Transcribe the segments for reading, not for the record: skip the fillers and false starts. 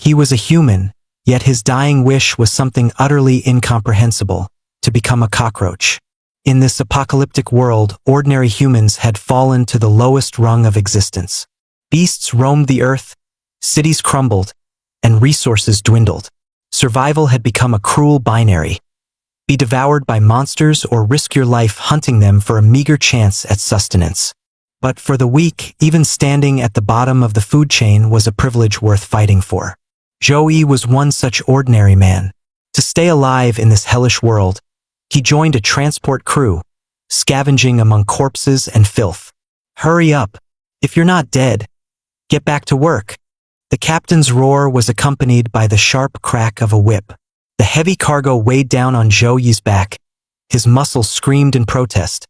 He was a human, yet his dying wish was something utterly incomprehensible: to become a cockroach. In this apocalyptic world, ordinary humans had fallen to the lowest rung of existence. Beasts roamed the earth, cities crumbled, and resources dwindled. Survival had become a cruel binary: be devoured by monsters or risk your life hunting them for a meager chance at sustenance. But for the weak, even standing at the bottom of the food chain was a privilege worth fighting for. Joey was one such ordinary man. To stay alive in this hellish world, he joined a transport crew, scavenging among corpses and filth. "Hurry up. If you're not dead, get back to work." The captain's roar was accompanied by the sharp crack of a whip. The heavy cargo weighed down on Joey's back. His muscles screamed in protest,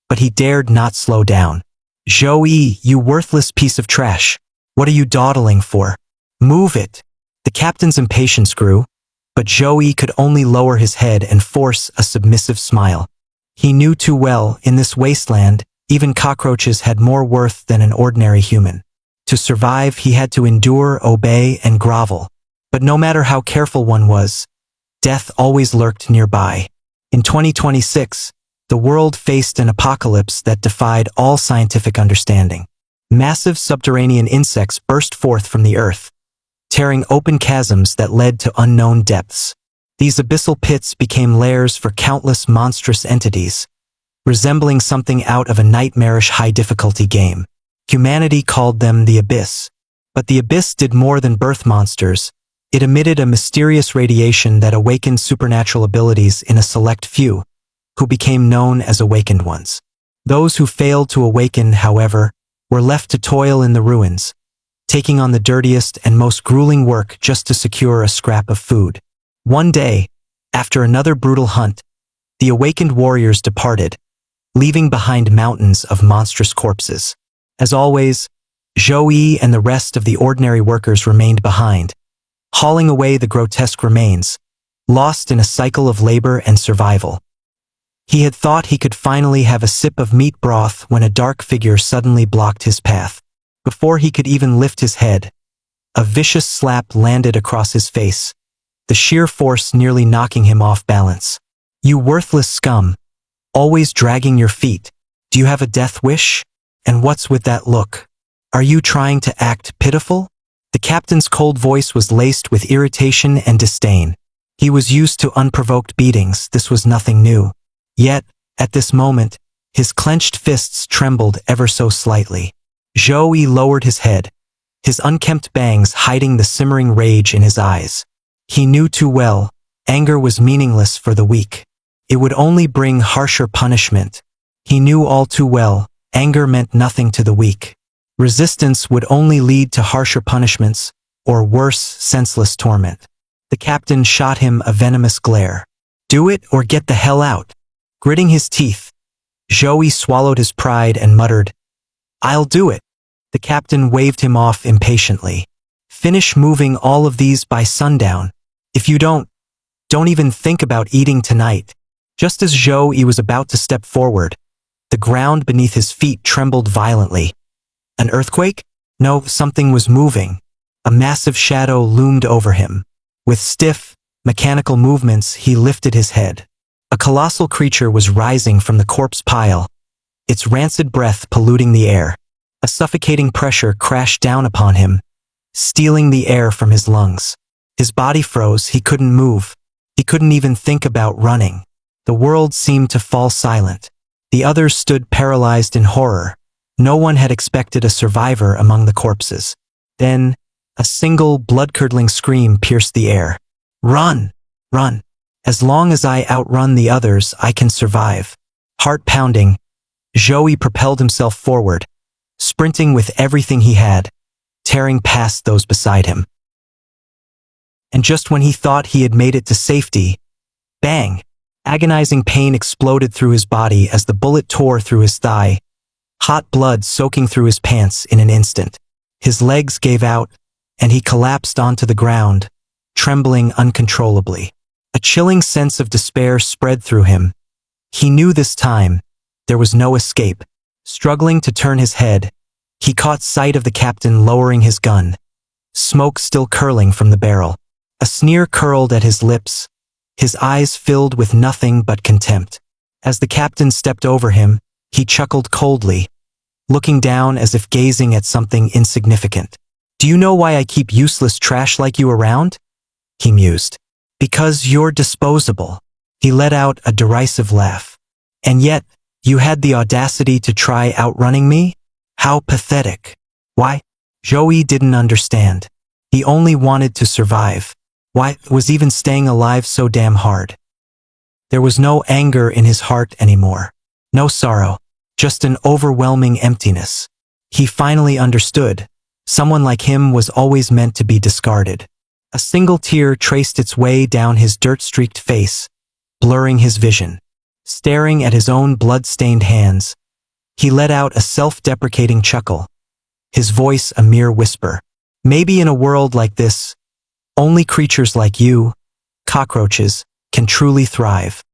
but he dared not slow down. "Joey, you worthless piece of trash. What are you dawdling for? Move it." The captain's impatience grew, but Joey could only lower his head and force a submissive smile. He knew too well, in this wasteland, even cockroaches had more worth than an ordinary human. To survive, he had to endure, obey, and grovel. But no matter how careful one was, death always lurked nearby. In 2026, the world faced an apocalypse that defied all scientific understanding. Massive subterranean insects burst forth from the earth, tearing open chasms that led to unknown depths. These abyssal pits became lairs for countless monstrous entities, resembling something out of a nightmarish high-difficulty game. Humanity called them the Abyss. But the Abyss did more than birth monsters. It emitted a mysterious radiation that awakened supernatural abilities in a select few, who became known as Awakened Ones. Those who failed to awaken, however, were left to toil in the ruins, taking on the dirtiest and most grueling work just to secure a scrap of food. One day, after another brutal hunt, the awakened warriors departed, leaving behind mountains of monstrous corpses. As always, Joey and the rest of the ordinary workers remained behind, hauling away the grotesque remains, lost in a cycle of labor and survival. He had thought he could finally have a sip of meat broth when a dark figure suddenly blocked his path. Before he could even lift his head, a vicious slap landed across his face, the sheer force nearly knocking him off balance. "You worthless scum, always dragging your feet. Do you have a death wish? And what's with that look? Are you trying to act pitiful?" The captain's cold voice was laced with irritation and disdain. He was used to unprovoked beatings. This was nothing new. Yet, at this moment, his clenched fists trembled ever so slightly. Joey lowered his head, his unkempt bangs hiding the simmering rage in his eyes. He knew too well, anger was meaningless for the weak. It would only bring harsher punishment. He knew all too well, anger meant nothing to the weak. Resistance would only lead to harsher punishments, or worse, senseless torment. The captain shot him a venomous glare. "Do it or get the hell out." Gritting his teeth, Joey swallowed his pride and muttered, "I'll do it." The captain waved him off impatiently. "Finish moving all of these by sundown. If you don't even think about eating tonight." Just as Joey was about to step forward, the ground beneath his feet trembled violently. An earthquake? No, something was moving. A massive shadow loomed over him. With stiff, mechanical movements, he lifted his head. A colossal creature was rising from the corpse pile, its rancid breath polluting the air. A suffocating pressure crashed down upon him, stealing the air from his lungs. His body froze, he couldn't move. He couldn't even think about running. The world seemed to fall silent. The others stood paralyzed in horror. No one had expected a survivor among the corpses. Then, a single blood-curdling scream pierced the air. "Run! Run! As long as I outrun the others, I can survive." Heart pounding, Joey propelled himself forward, sprinting with everything he had, tearing past those beside him. And just when he thought he had made it to safety, bang! Agonizing pain exploded through his body as the bullet tore through his thigh, hot blood soaking through his pants in an instant. His legs gave out, and he collapsed onto the ground, trembling uncontrollably. A chilling sense of despair spread through him. He knew this time there was no escape. Struggling to turn his head, he caught sight of the captain lowering his gun. smoke still curling from the barrel. A sneer curled at his lips, his eyes filled with nothing but contempt. As the captain stepped over him, he chuckled coldly, looking down as if gazing at something insignificant. "Do you know why I keep useless trash like you around?" he mused. "Because you're disposable." He let out a derisive laugh. "And yet, you had the audacity to try outrunning me? How pathetic." Why? Joey didn't understand. He only wanted to survive. Why was even staying alive so damn hard? There was no anger in his heart anymore. No sorrow. Just an overwhelming emptiness. He finally understood. Someone like him was always meant to be discarded. A single tear traced its way down his dirt-streaked face, blurring his vision. Staring at his own blood-stained hands, he let out a self-deprecating chuckle, his voice a mere whisper. "Maybe in a world like this, only creatures like you, cockroaches, can truly thrive."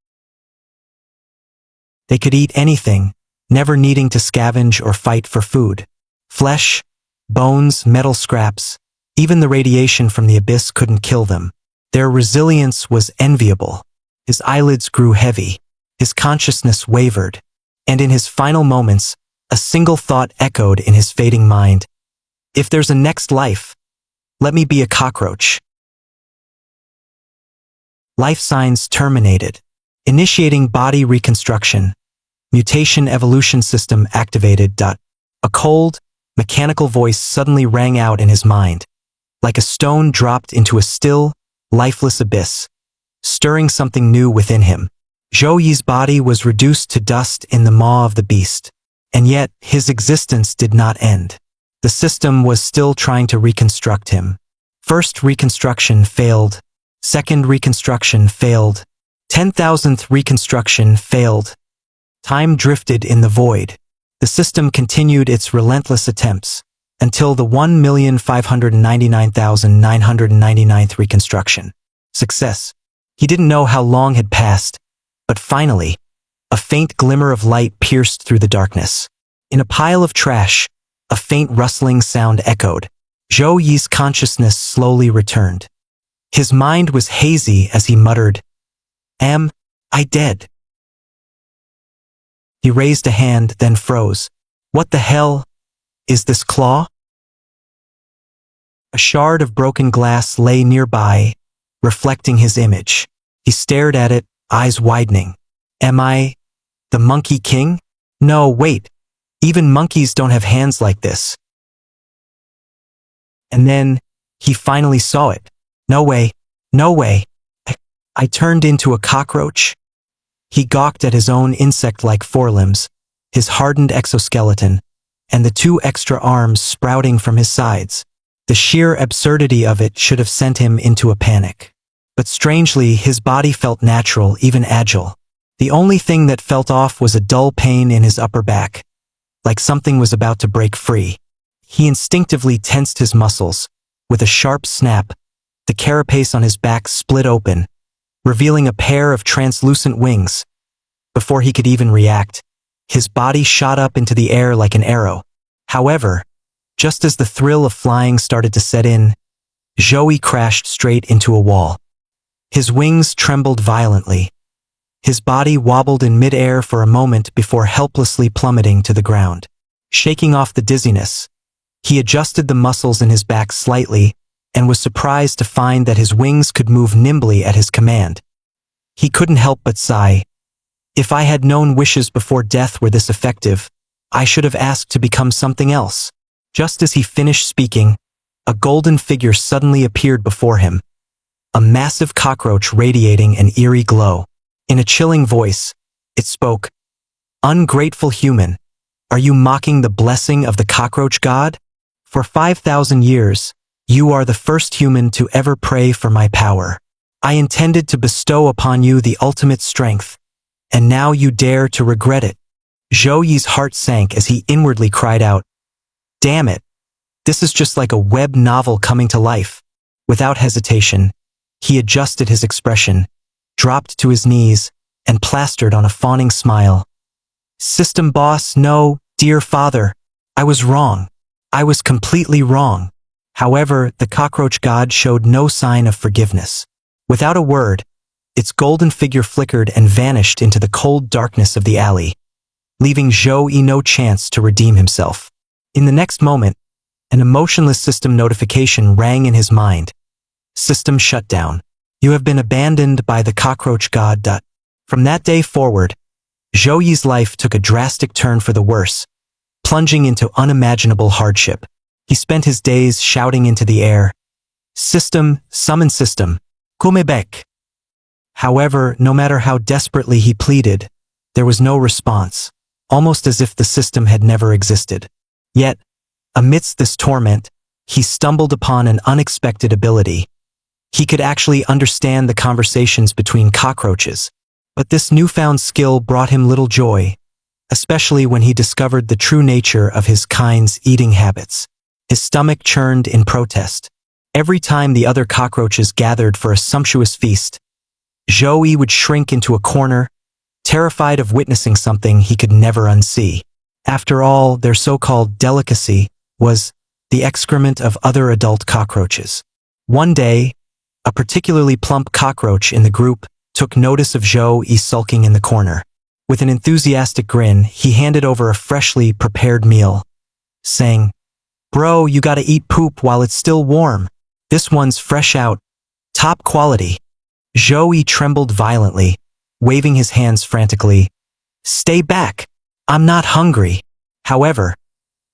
They could eat anything, never needing to scavenge or fight for food. Flesh, bones, metal scraps, even the radiation from the abyss couldn't kill them. Their resilience was enviable. His eyelids grew heavy, his consciousness wavered, and in his final moments, a single thought echoed in his fading mind. "If there's a next life, let me be a cockroach." Life signs terminated. Initiating body reconstruction. Mutation evolution system activated. A cold, mechanical voice suddenly rang out in his mind, like a stone dropped into a still, lifeless abyss, stirring something new within him. Zhou Yi's body was reduced to dust in the maw of the beast, and yet his existence did not end. The system was still trying to reconstruct him. First reconstruction failed. Second reconstruction failed. 10,000th reconstruction failed. Time drifted in the void. The system continued its relentless attempts until the 1,599,999th reconstruction. Success. He didn't know how long had passed, but finally, a faint glimmer of light pierced through the darkness. In a pile of trash, a faint rustling sound echoed. Zhou Yi's consciousness slowly returned. His mind was hazy as he muttered, "Am I dead?" He raised a hand, then froze. "What the hell is this claw?" A shard of broken glass lay nearby, reflecting his image. He stared at it, eyes widening. "Am I the Monkey King? No, wait. Even monkeys don't have hands like this." And then, he finally saw it. "No way. No way. I turned into a cockroach?" He gawked at his own insect-like forelimbs, his hardened exoskeleton, and the two extra arms sprouting from his sides. The sheer absurdity of it should have sent him into a panic. But strangely, his body felt natural, even agile. The only thing that felt off was a dull pain in his upper back, like something was about to break free. He instinctively tensed his muscles. With a sharp snap, the carapace on his back split open, revealing a pair of translucent wings. Before he could even react, his body shot up into the air like an arrow. However, just as the thrill of flying started to set in, Joey crashed straight into a wall. His wings trembled violently. His body wobbled in midair for a moment before helplessly plummeting to the ground. Shaking off the dizziness, he adjusted the muscles in his back slightly and was surprised to find that his wings could move nimbly at his command. He couldn't help but sigh. "If I had known wishes before death were this effective, I should have asked to become something else." Just as he finished speaking, a golden figure suddenly appeared before him, a massive cockroach radiating an eerie glow. In a chilling voice, it spoke, "Ungrateful human, are you mocking the blessing of the cockroach god? For 5,000 years, you are the first human to ever pray for my power. I intended to bestow upon you the ultimate strength, and now you dare to regret it." Zhou Yi's heart sank as he inwardly cried out, "Damn it, this is just like a web novel coming to life." Without hesitation, he adjusted his expression, dropped to his knees, and plastered on a fawning smile. "System boss, no, dear father, I was wrong. I was completely wrong." However, the cockroach god showed no sign of forgiveness. Without a word, its golden figure flickered and vanished into the cold darkness of the alley, leaving Zhou-Yi no chance to redeem himself. In the next moment, an emotionless system notification rang in his mind. System shutdown. You have been abandoned by the cockroach god. From that day forward, Zhou-Yi's life took a drastic turn for the worse, plunging into unimaginable hardship. He spent his days shouting into the air, "System, summon system, come back." However, no matter how desperately he pleaded, there was no response, almost as if the system had never existed. Yet, amidst this torment, he stumbled upon an unexpected ability. He could actually understand the conversations between cockroaches, but this newfound skill brought him little joy, especially when he discovered the true nature of his kind's eating habits. His stomach churned in protest. Every time the other cockroaches gathered for a sumptuous feast, Zhou-Yi would shrink into a corner, terrified of witnessing something he could never unsee. After all, their so-called delicacy was the excrement of other adult cockroaches. One day, a particularly plump cockroach in the group took notice of Zhou-Yi sulking in the corner. With an enthusiastic grin, he handed over a freshly prepared meal, saying, "Bro, you gotta eat poop while it's still warm. This one's fresh out. Top quality." Zhou-Yi trembled violently, waving his hands frantically. "Stay back. I'm not hungry." However,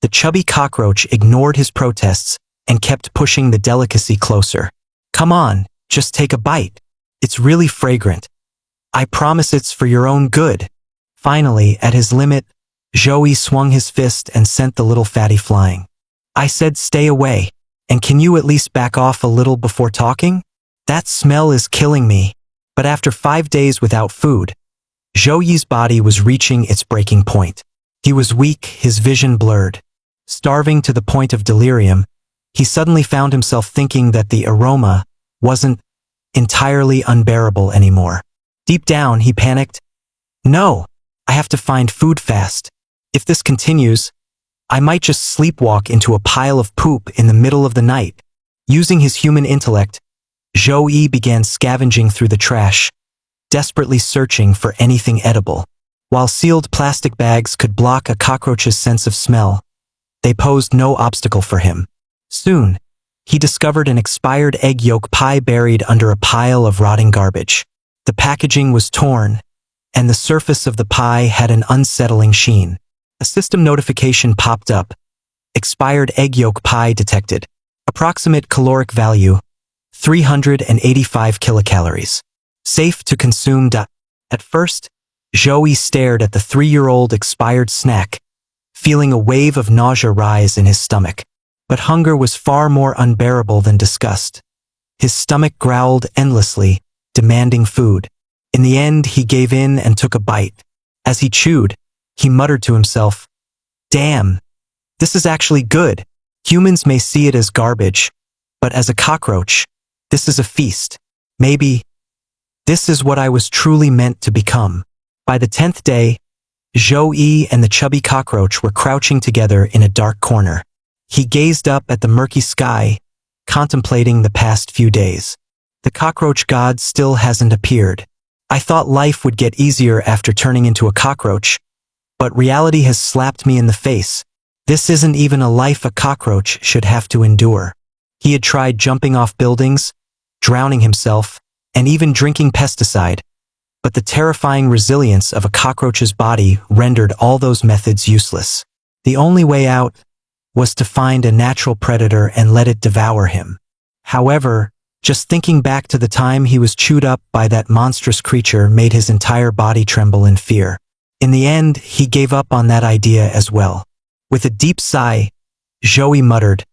the chubby cockroach ignored his protests and kept pushing the delicacy closer. "Come on, just take a bite. It's really fragrant. I promise it's for your own good." Finally, at his limit, Zhou-Yi swung his fist and sent the little fatty flying. "I said stay away, and can you at least back off a little before talking? That smell is killing me." But after 5 days without food, Zhou-Yi's body was reaching its breaking point. He was weak, his vision blurred. Starving to the point of delirium, he suddenly found himself thinking that the aroma wasn't entirely unbearable anymore. Deep down, he panicked. "No, I have to find food fast. If this continues, I might just sleepwalk into a pile of poop in the middle of the night." Using his human intellect, Zhou-Yi began scavenging through the trash, desperately searching for anything edible. While sealed plastic bags could block a cockroach's sense of smell, they posed no obstacle for him. Soon, he discovered an expired egg yolk pie buried under a pile of rotting garbage. The packaging was torn, and the surface of the pie had an unsettling sheen. A system notification popped up. Expired egg yolk pie detected. Approximate caloric value, 385 kilocalories. Safe to consume. At first, Zhou-Yi stared at the 3-year-old expired snack, feeling a wave of nausea rise in his stomach. But hunger was far more unbearable than disgust. His stomach growled endlessly, demanding food. In the end, he gave in and took a bite. As he chewed, he muttered to himself, "Damn, this is actually good. Humans may see it as garbage, but as a cockroach, this is a feast. Maybe this is what I was truly meant to become." By the 10th day, Zhou-Yi and the chubby cockroach were crouching together in a dark corner. He gazed up at the murky sky, contemplating the past few days. "The cockroach god still hasn't appeared. I thought life would get easier after turning into a cockroach, but reality has slapped me in the face. This isn't even a life a cockroach should have to endure." He had tried jumping off buildings, drowning himself, and even drinking pesticide, but the terrifying resilience of a cockroach's body rendered all those methods useless. The only way out was to find a natural predator and let it devour him. However, just thinking back to the time he was chewed up by that monstrous creature made his entire body tremble in fear. In the end, he gave up on that idea as well. With a deep sigh, Zhou-Yi muttered,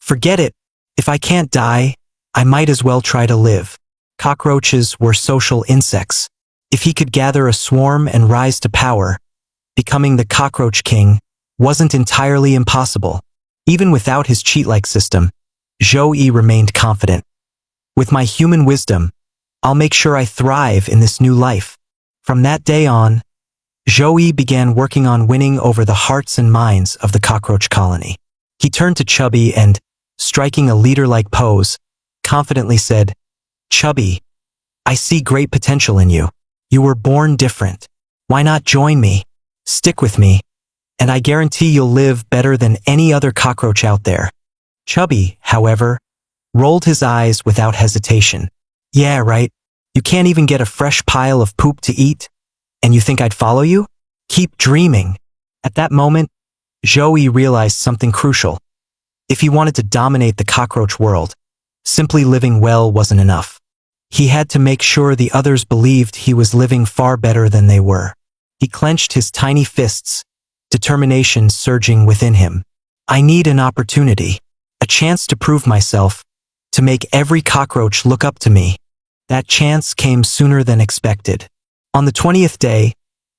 "Forget it. If I can't die, I might as well try to live." Cockroaches were social insects. If he could gather a swarm and rise to power, becoming the cockroach king wasn't entirely impossible. Even without his cheat-like system, Zhou-Yi remained confident. "With my human wisdom, I'll make sure I thrive in this new life." From that day on, Zhou-Yi began working on winning over the hearts and minds of the cockroach colony. He turned to chubby and striking a leader-like pose, confidently said, "Chubby, I see great potential in you. You were born different. Why not join me? Stick with me, and I guarantee you'll live better than any other cockroach out there." Chubby, however, rolled his eyes without hesitation. "Yeah, right. You can't even get a fresh pile of poop to eat, and you think I'd follow you? Keep dreaming." At that moment, Joey realized something crucial. If he wanted to dominate the cockroach world, simply living well wasn't enough. He had to make sure the others believed he was living far better than they were. He clenched his tiny fists, determination surging within him. "I need an opportunity, a chance to prove myself, to make every cockroach look up to me." That chance came sooner than expected. On the 20th day,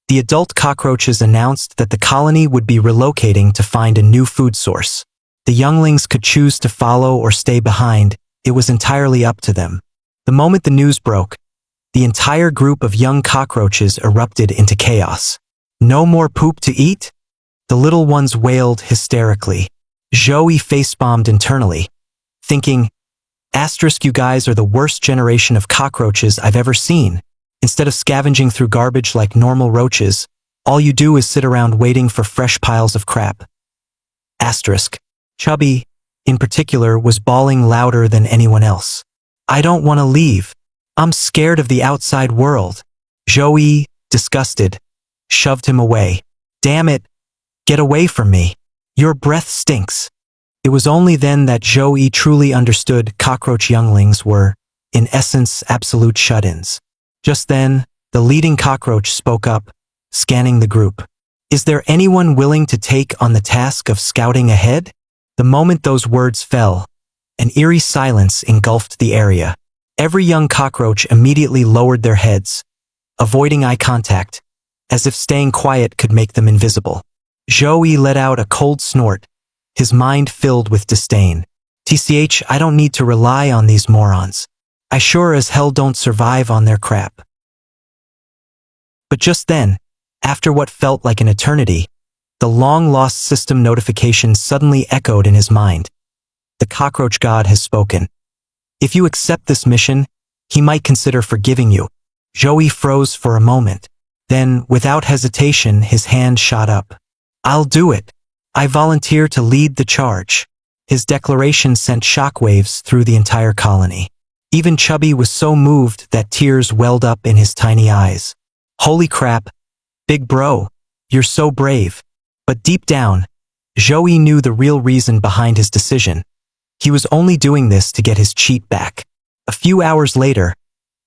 the adult cockroaches announced that the colony would be relocating to find a new food source. The younglings could choose to follow or stay behind. It was entirely up to them. The moment the news broke, the entire group of young cockroaches erupted into chaos. "No more poop to eat?" The little ones wailed hysterically. Joey facepalmed internally, thinking, "Asterisk, you guys are the worst generation of cockroaches I've ever seen. Instead of scavenging through garbage like normal roaches, all you do is sit around waiting for fresh piles of crap." Asterisk. Chubby, in particular, was bawling louder than anyone else. "I don't want to leave. I'm scared of the outside world." Joey, disgusted, shoved him away. "Damn it, get away from me. Your breath stinks." It was only then that Joey truly understood cockroach younglings were, in essence, absolute shut-ins. Just then, the leading cockroach spoke up, scanning the group. "Is there anyone willing to take on the task of scouting ahead?" The moment those words fell, an eerie silence engulfed the area. Every young cockroach immediately lowered their heads, avoiding eye contact, as if staying quiet could make them invisible. Joey let out a cold snort, his mind filled with disdain. "TCH, I don't need to rely on these morons. I sure as hell don't survive on their crap." But just then, after what felt like an eternity, the long-lost system notification suddenly echoed in his mind. "The cockroach god has spoken. If you accept this mission, he might consider forgiving you." Joey froze for a moment. Then, without hesitation, his hand shot up. "I'll do it. I volunteer to lead the charge." His declaration sent shockwaves through the entire colony. Even Chubby was so moved that tears welled up in his tiny eyes. "Holy crap, big bro, you're so brave." But deep down, Joey knew the real reason behind his decision. He was only doing this to get his cheat back. A few hours later,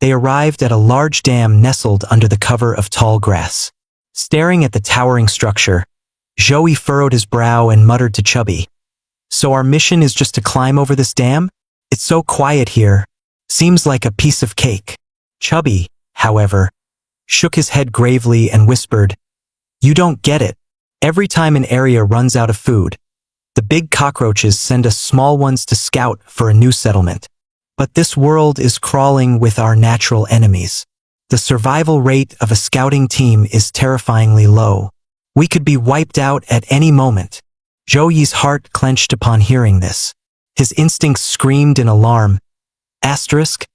they arrived at a large dam nestled under the cover of tall grass. Staring at the towering structure, Joey furrowed his brow and muttered to Chubby, "So our mission is just to climb over this dam? It's so quiet here. Seems like a piece of cake." Chubby, however, shook his head gravely and whispered, "You don't get it. Every time an area runs out of food, the big cockroaches send us small ones to scout for a new settlement. But this world is crawling with our natural enemies. The survival rate of a scouting team is terrifyingly low. We could be wiped out at any moment." Joey's heart clenched upon hearing this. His instincts screamed in alarm. Asterisk,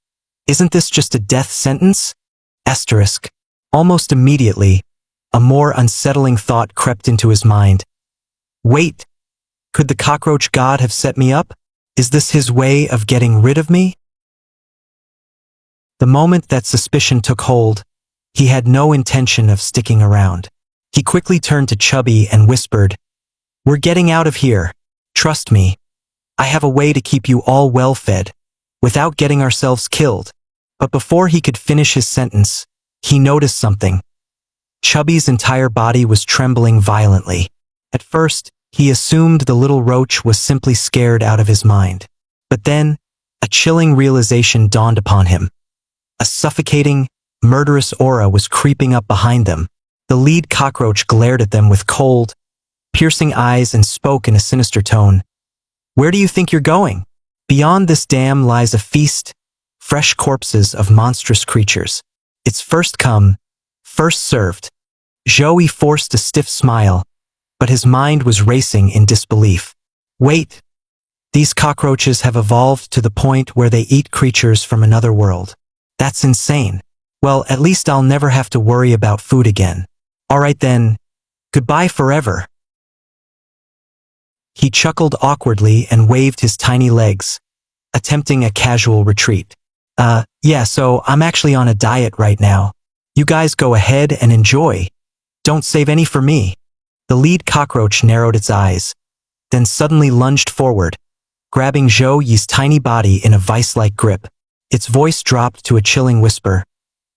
isn't this just a death sentence? Asterisk. Almost immediately, a more unsettling thought crept into his mind. Wait, could the cockroach god have set me up? Is this his way of getting rid of me? The moment that suspicion took hold, he had no intention of sticking around. He quickly turned to Chubby and whispered, "We're getting out of here. Trust me. I have a way to keep you all well fed, without getting ourselves killed." But before he could finish his sentence, he noticed something. Chubby's entire body was trembling violently. At first, he assumed the little roach was simply scared out of his mind. But then, a chilling realization dawned upon him. A suffocating, murderous aura was creeping up behind them. The lead cockroach glared at them with cold, piercing eyes and spoke in a sinister tone. "Where do you think you're going? Beyond this dam lies a feast, fresh corpses of monstrous creatures. It's first come, first served." Joey forced a stiff smile, but his mind was racing in disbelief. "Wait, These cockroaches have evolved to the point where they eat creatures from another world. That's insane. Well, at least I'll never have to worry about food again. Alright then, goodbye forever. He chuckled awkwardly and waved his tiny legs, attempting a casual retreat. Yeah, so I'm actually on a diet right now. You guys go ahead and enjoy. Don't save any for me. The lead cockroach narrowed its eyes, then suddenly lunged forward, grabbing Zhou Yi's tiny body in a vice-like grip. Its voice dropped to a chilling whisper.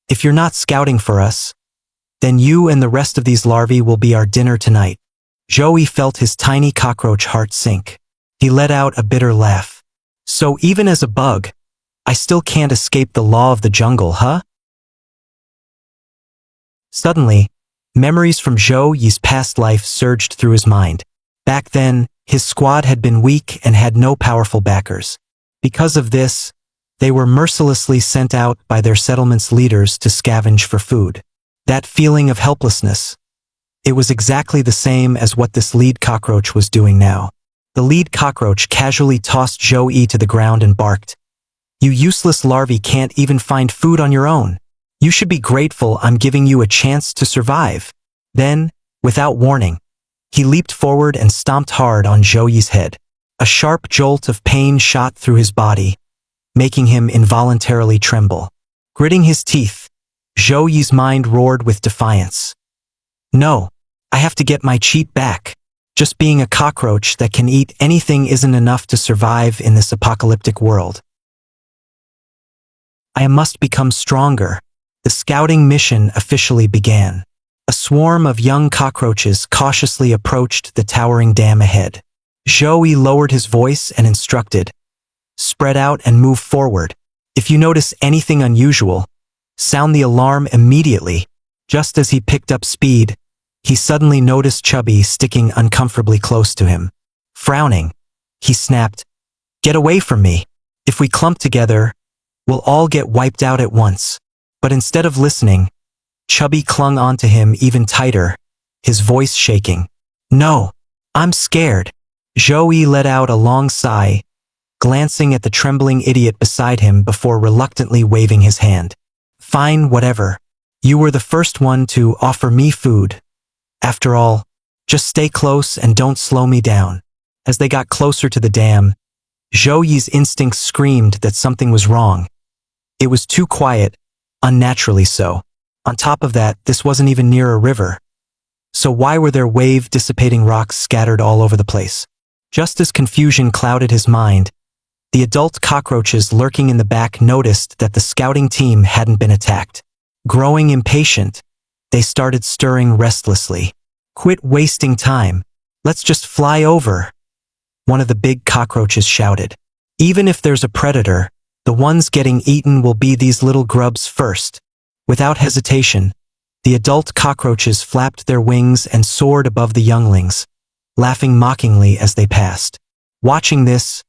If you're not scouting for us, then you and the rest of these larvae will be our dinner tonight. Zhou Yi felt his tiny cockroach heart sink. He let out a bitter laugh. So even as a bug, I still can't escape the law of the jungle, huh? Suddenly, memories from Zhou Yi's past life surged through his mind. Back then, his squad had been weak and had no powerful backers. Because of this, they were mercilessly sent out by their settlement's leaders to scavenge for food. That feeling of helplessness. It was exactly the same as what this lead cockroach was doing now. The lead cockroach casually tossed Zhou Yi to the ground and barked. You useless larvae can't even find food on your own. You should be grateful I'm giving you a chance to survive. Then, without warning, he leaped forward and stomped hard on Zhou Yi's head. A sharp jolt of pain shot through his body, making him involuntarily tremble. Gritting his teeth, Zhou Yi's mind roared with defiance. No, I have to get my cheat back. Just being a cockroach that can eat anything isn't enough to survive in this apocalyptic world. I must become stronger. The scouting mission officially began. A swarm of young cockroaches cautiously approached the towering dam ahead. Zhou Yi lowered his voice and instructed, spread out and move forward. If you notice anything unusual, sound the alarm immediately. Just as he picked up speed, he suddenly noticed Chubby sticking uncomfortably close to him. Frowning, he snapped, Get away from me. If we clump together, we'll all get wiped out at once. But instead of listening, Chubby clung onto him even tighter, his voice shaking. No, I'm scared. Zhou Yi let out a long sigh, glancing at the trembling idiot beside him before reluctantly waving his hand. Fine, whatever. You were the first one to offer me food. After all, just stay close and don't slow me down. As they got closer to the dam, Zhou Yi's instincts screamed that something was wrong. It was too quiet, unnaturally so. On top of that, this wasn't even near a river. So why were there wave-dissipating rocks scattered all over the place? Just as confusion clouded his mind, the adult cockroaches lurking in the back noticed that the scouting team hadn't been attacked. Growing impatient, they started stirring restlessly. Quit wasting time. Let's just fly over. One of the big cockroaches shouted. Even if there's a predator, the ones getting eaten will be these little grubs first. Without hesitation, the adult cockroaches flapped their wings and soared above the younglings, laughing mockingly as they passed. Watching this,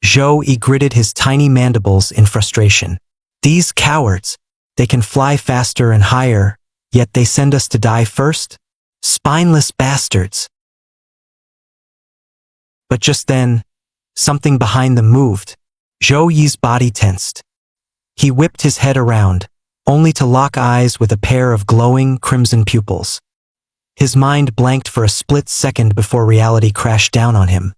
Zhou Yi gritted his tiny mandibles in frustration. These cowards, they can fly faster and higher, yet they send us to die first? Spineless bastards. But just then, something behind them moved. Zhou Yi's body tensed. He whipped his head around, only to lock eyes with a pair of glowing crimson pupils. His mind blanked for a split second before reality crashed down on him.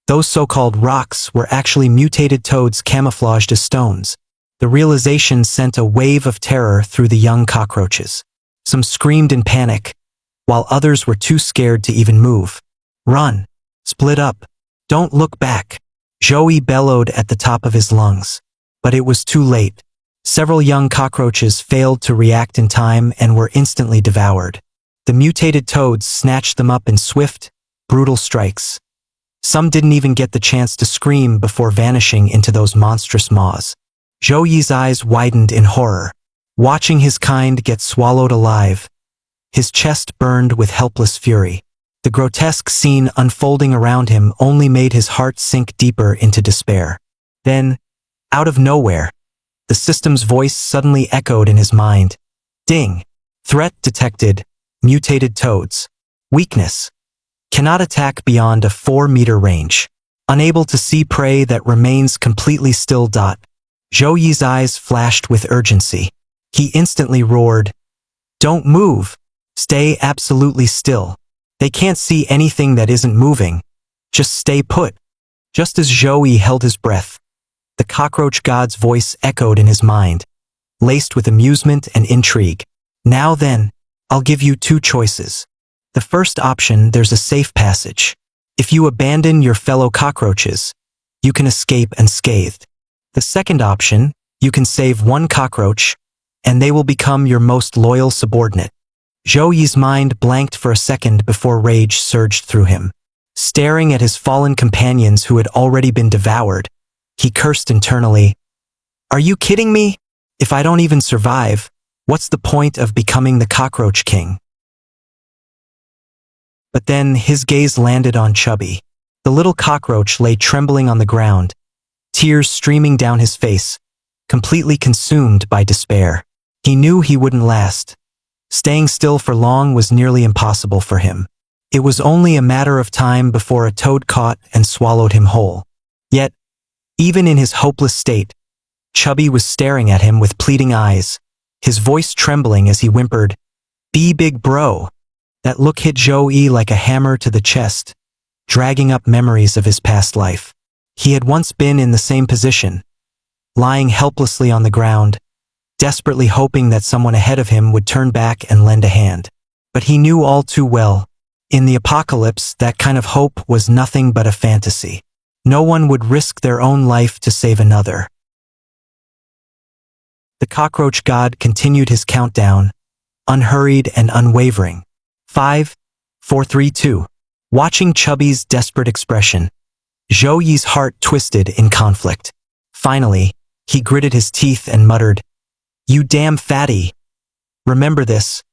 Those so-called rocks were actually mutated toads camouflaged as stones. The realization sent a wave of terror through the young cockroaches. Some screamed in panic, while others were too scared to even move. Run! Split up! Don't look back! Zhou Yi bellowed at the top of his lungs. But it was too late. Several young cockroaches failed to react in time and were instantly devoured. The mutated toads snatched them up in swift, brutal strikes. Some didn't even get the chance to scream before vanishing into those monstrous maws. Zhou Yi's eyes widened in horror, watching his kind get swallowed alive. His chest burned with helpless fury. The grotesque scene unfolding around him only made his heart sink deeper into despair. Then, out of nowhere, the system's voice suddenly echoed in his mind. Ding! Threat detected. Mutated toads. Weakness. Cannot attack beyond a 4-meter range. unable to see prey that remains completely still. Zhou Yi's eyes flashed with urgency. He instantly roared, "Don't move! Stay absolutely still. They can't see anything that isn't moving. Just stay put." Just as Zhou Yi held his breath, the cockroach god's voice echoed in his mind, laced with amusement and intrigue. "Now then, I'll give you two choices. The first option, there's a safe passage. If you abandon your fellow cockroaches, you can escape unscathed. The second option, you can save one cockroach, and they will become your most loyal subordinate." Zhou Yi's mind blanked for a second before rage surged through him. Staring at his fallen companions who had already been devoured, he cursed internally, "Are you kidding me? If I don't even survive, what's the point of becoming the cockroach king?" But then his gaze landed on Chubby. The little cockroach lay trembling on the ground, tears streaming down his face, completely consumed by despair. He knew he wouldn't last. Staying still for long was nearly impossible for him. It was only a matter of time before a toad caught and swallowed him whole. Yet, even in his hopeless state, Chubby was staring at him with pleading eyes, his voice trembling as he whimpered, "Be big, bro." That look hit Zhou Yi like a hammer to the chest, dragging up memories of his past life. He had once been in the same position, lying helplessly on the ground, desperately hoping that someone ahead of him would turn back and lend a hand. But he knew all too well, in the apocalypse, that kind of hope was nothing but a fantasy. No one would risk their own life to save another. The cockroach god continued his countdown, unhurried and unwavering. 5, 4, 3, 2. Watching Chubby's desperate expression, Zhou Yi's heart twisted in conflict. Finally, he gritted his teeth and muttered, "You damn fatty. Remember this.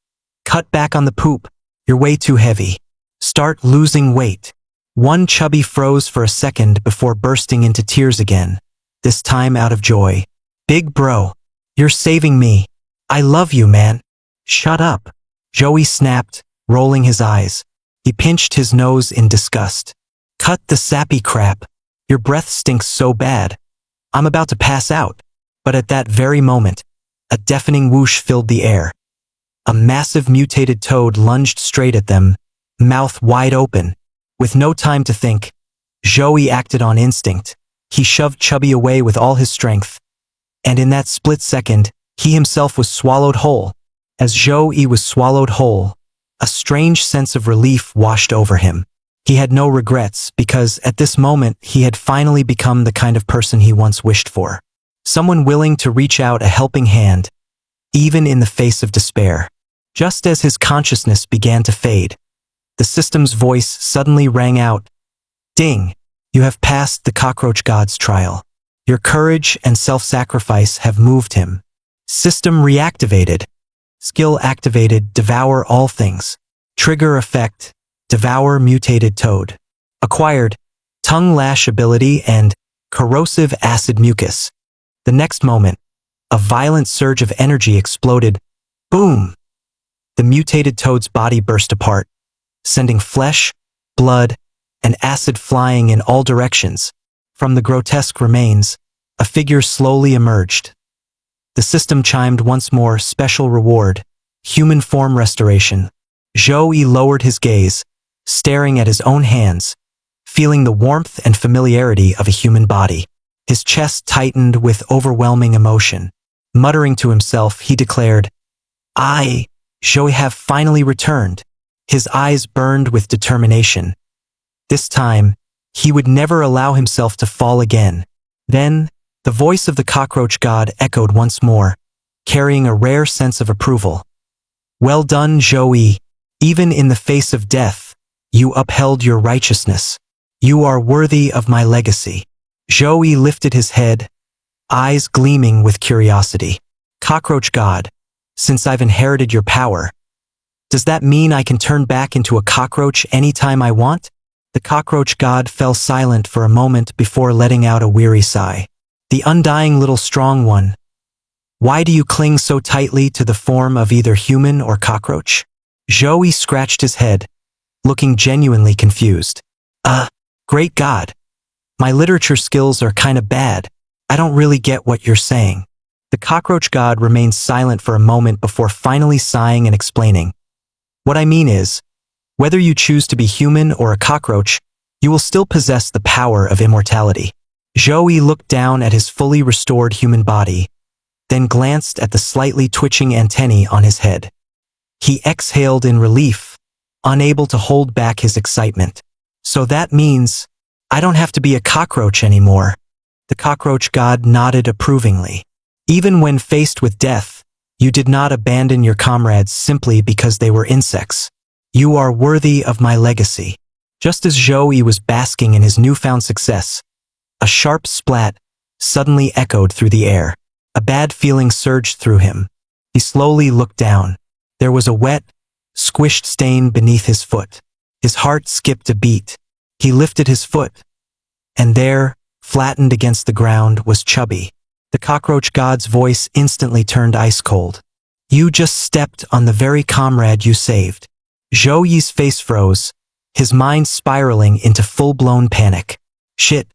Cut back on the poop. You're way too heavy. Start losing weight." One Chubby froze for a second before bursting into tears again, this time out of joy. "Big bro, you're saving me. I love you, man." "Shut up," Joey snapped, rolling his eyes. He pinched his nose in disgust. "Cut the sappy crap. Your breath stinks so bad. I'm about to pass out." But at that very moment, a deafening whoosh filled the air. A massive mutated toad lunged straight at them, mouth wide open. With no time to think, Joey acted on instinct. He shoved Chubby away with all his strength. And in that split second, he himself was swallowed whole. As Joey was swallowed whole, a strange sense of relief washed over him. He had no regrets because at this moment he had finally become the kind of person he once wished for. Someone willing to reach out a helping hand, even in the face of despair. Just as his consciousness began to fade, the system's voice suddenly rang out, "Ding! You have passed the cockroach god's trial. Your courage and self-sacrifice have moved him. System reactivated. Skill activated, devour all things. Trigger effect, devour mutated toad. Acquired, tongue lash ability and corrosive acid mucus." The next moment, a violent surge of energy exploded. Boom! The mutated toad's body burst apart, sending flesh, blood, and acid flying in all directions. From the grotesque remains, a figure slowly emerged. The system chimed once more, special reward, human form restoration. Zhou Yi lowered his gaze, staring at his own hands, feeling the warmth and familiarity of a human body. His chest tightened with overwhelming emotion. Muttering to himself, he declared, Zhou Yi have finally returned." His eyes burned with determination. This time, he would never allow himself to fall again. Then, the voice of the cockroach god echoed once more, carrying a rare sense of approval. "Well done, Zhou Yi. Even in the face of death, you upheld your righteousness. You are worthy of my legacy." Zhou Yi lifted his head, eyes gleaming with curiosity. "Cockroach god, since I've inherited your power, does that mean I can turn back into a cockroach anytime I want?" The cockroach god fell silent for a moment before letting out a weary sigh. "The undying little strong one. Why do you cling so tightly to the form of either human or cockroach?" Zhou Yi scratched his head, looking genuinely confused. Great God. My literature skills are kinda bad. I don't really get what you're saying. The cockroach god remained silent for a moment before finally sighing and explaining. What I mean is, whether you choose to be human or a cockroach, you will still possess the power of immortality. Zhou looked down at his fully restored human body, then glanced at the slightly twitching antennae on his head. He exhaled in relief, unable to hold back his excitement. So that means, I don't have to be a cockroach anymore. The cockroach god nodded approvingly. Even when faced with death, you did not abandon your comrades simply because they were insects. You are worthy of my legacy. Just as Zhou was basking in his newfound success, a sharp splat suddenly echoed through the air. A bad feeling surged through him. He slowly looked down. There was a wet, squished stain beneath his foot. His heart skipped a beat. He lifted his foot, and there, flattened against the ground, was Chubby. The cockroach god's voice instantly turned ice cold. You just stepped on the very comrade you saved. Zhou face froze, his mind spiraling into full-blown panic. Shit.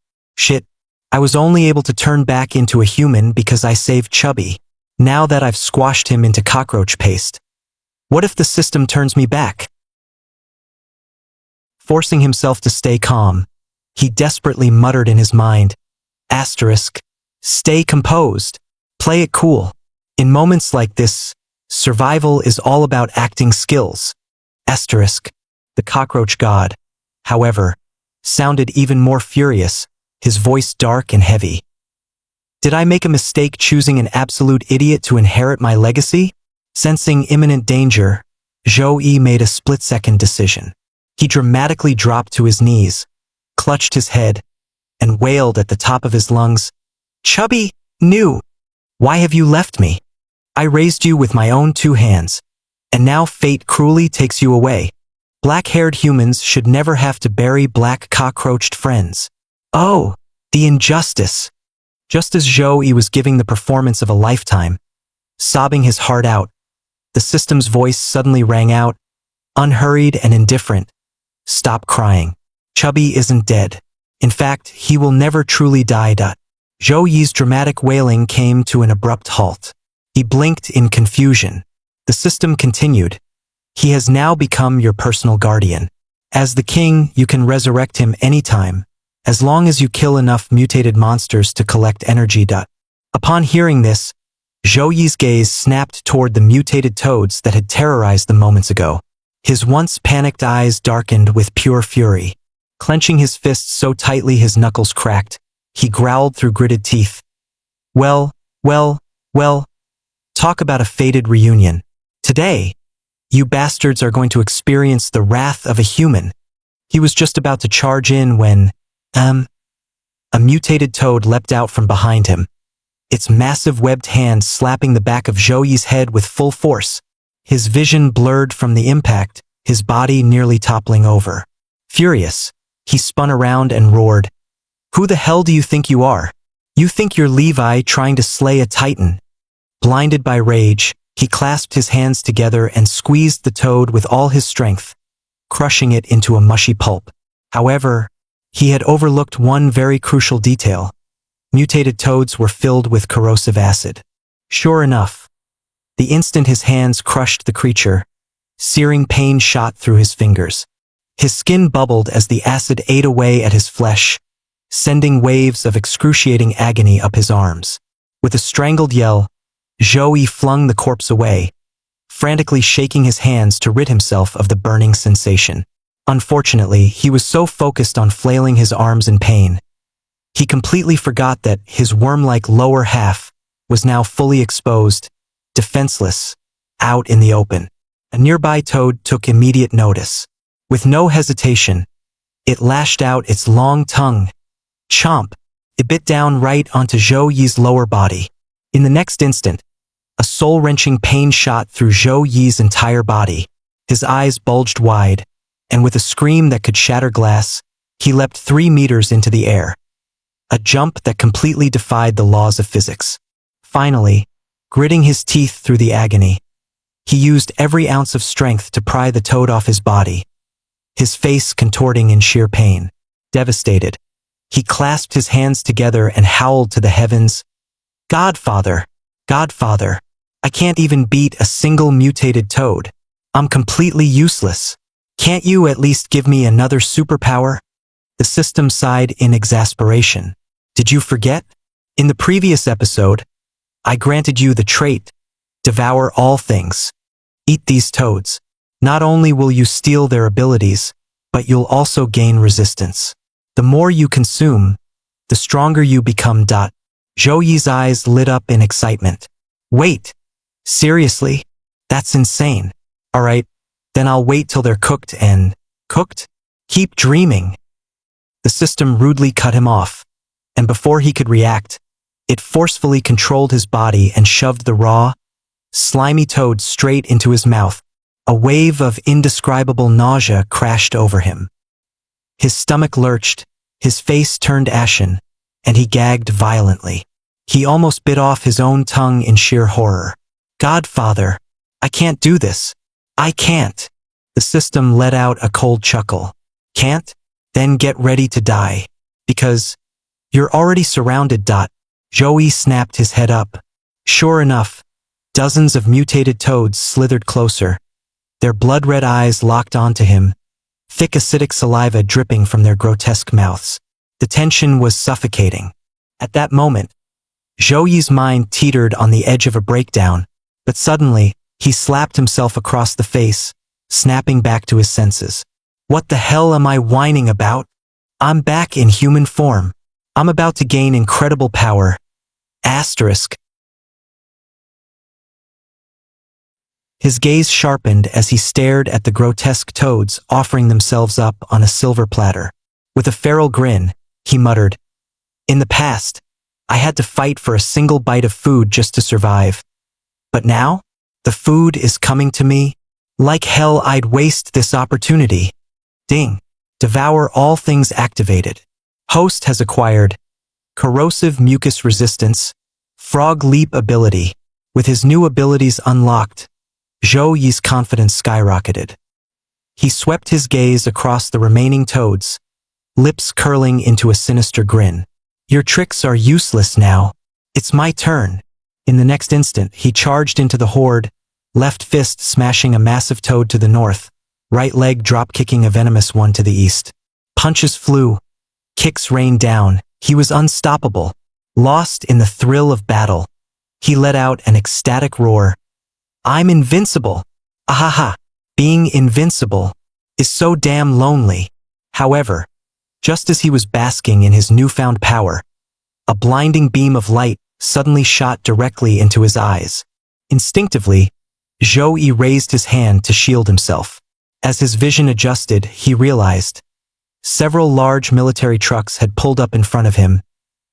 I was only able to turn back into a human because I saved Chubby. Now that I've squashed him into cockroach paste, what if the system turns me back? Forcing himself to stay calm, he desperately muttered in his mind, asterisk, stay composed, play it cool. In moments like this, survival is all about acting skills. Asterisk, the cockroach god, however, sounded even more furious, his voice dark and heavy. Did I make a mistake choosing an absolute idiot to inherit my legacy? Sensing imminent danger, Zhou made a split-second decision. He dramatically dropped to his knees, clutched his head, and wailed at the top of his lungs, Chubby, new! Why have you left me? I raised you with my own 2 hands, and now fate cruelly takes you away. Black-haired humans should never have to bury black cockroached friends. Oh, the injustice! Just as Zhou was giving the performance of a lifetime, sobbing his heart out, the system's voice suddenly rang out, unhurried and indifferent. Stop crying. Chubby isn't dead. In fact, he will never truly die. Zhou's dramatic wailing came to an abrupt halt. He blinked in confusion. The system continued. He has now become your personal guardian. As the king, you can resurrect him anytime, as long as you kill enough mutated monsters to collect energy. Upon hearing this, Zhou's gaze snapped toward the mutated toads that had terrorized them moments ago. His once panicked eyes darkened with pure fury. Clenching his fists so tightly his knuckles cracked, he growled through gritted teeth. Well, talk about a fated reunion. Today, you bastards are going to experience the wrath of a human. He was just about to charge in when, a mutated toad leapt out from behind him, its massive webbed hand slapping the back of Zhou's head with full force. His vision blurred from the impact, his body nearly toppling over. Furious, he spun around and roared, Who the hell do you think you are? You think you're Levi trying to slay a titan? Blinded by rage, he clasped his hands together and squeezed the toad with all his strength, crushing it into a mushy pulp. However, he had overlooked one very crucial detail. Mutated toads were filled with corrosive acid. Sure enough, the instant his hands crushed the creature, searing pain shot through his fingers. His skin bubbled as the acid ate away at his flesh, sending waves of excruciating agony up his arms. With a strangled yell, Zhou flung the corpse away, frantically shaking his hands to rid himself of the burning sensation. Unfortunately, he was so focused on flailing his arms in pain, he completely forgot that his worm-like lower half was now fully exposed, defenseless, out in the open. A nearby toad took immediate notice. With no hesitation, it lashed out its long tongue. Chomp! It bit down right onto Zhou's lower body. In the next instant, a soul-wrenching pain shot through Zhou's entire body. His eyes bulged wide, and with a scream that could shatter glass, he leapt 3 meters into the air. A jump that completely defied the laws of physics. Finally, gritting his teeth through the agony, he used every ounce of strength to pry the toad off his body, his face contorting in sheer pain. Devastated, He clasped his hands together and howled to the heavens, "Godfather! Godfather! I can't even beat a single mutated toad. I'm completely useless. Can't you at least give me another superpower?" The system sighed in exasperation. "Did you forget? In the previous episode, I granted you the trait, devour all things. Eat these toads. Not only will you steal their abilities, but you'll also gain resistance. The more you consume, the stronger you become. Zhou Yi's eyes lit up in excitement. "Wait, seriously? That's insane. Alright, then I'll wait till they're cooked and... Cooked? Keep dreaming." The system rudely cut him off, and before he could react, it forcefully controlled his body and shoved the raw, slimy toad straight into his mouth. A wave of indescribable nausea crashed over him. His stomach lurched, his face turned ashen, and he gagged violently. He almost bit off his own tongue in sheer horror. "Godfather, I can't do this. I can't." The system let out a cold chuckle. "Can't? Then get ready to die. Because you're already surrounded. Zhou Yi snapped his head up. Sure enough, dozens of mutated toads slithered closer, their blood-red eyes locked onto him, thick acidic saliva dripping from their grotesque mouths. The tension was suffocating. At that moment, Zhou Yi's mind teetered on the edge of a breakdown, but suddenly, he slapped himself across the face, snapping back to his senses. "What the hell am I whining about? I'm back in human form. I'm about to gain incredible power. Asterisk." His gaze sharpened as he stared at the grotesque toads offering themselves up on a silver platter. With a feral grin, he muttered, "In the past, I had to fight for a single bite of food just to survive. But now, the food is coming to me. Like hell I'd waste this opportunity. Ding. Devour all things activated. Host has acquired corrosive mucus resistance, frog leap ability." With his new abilities unlocked, Zhou Yi's confidence skyrocketed. He swept his gaze across the remaining toads, lips curling into a sinister grin. "Your tricks are useless now. It's my turn." In the next instant, he charged into the horde, left fist smashing a massive toad to the north, right leg drop-kicking a venomous one to the east. Punches flew, kicks rained down. He was unstoppable, lost in the thrill of battle. He let out an ecstatic roar. "I'm invincible! Ahaha! Being invincible is so damn lonely." However, just as he was basking in his newfound power, a blinding beam of light suddenly shot directly into his eyes. Instinctively, Zhou Yi raised his hand to shield himself. As his vision adjusted, he realized several large military trucks had pulled up in front of him,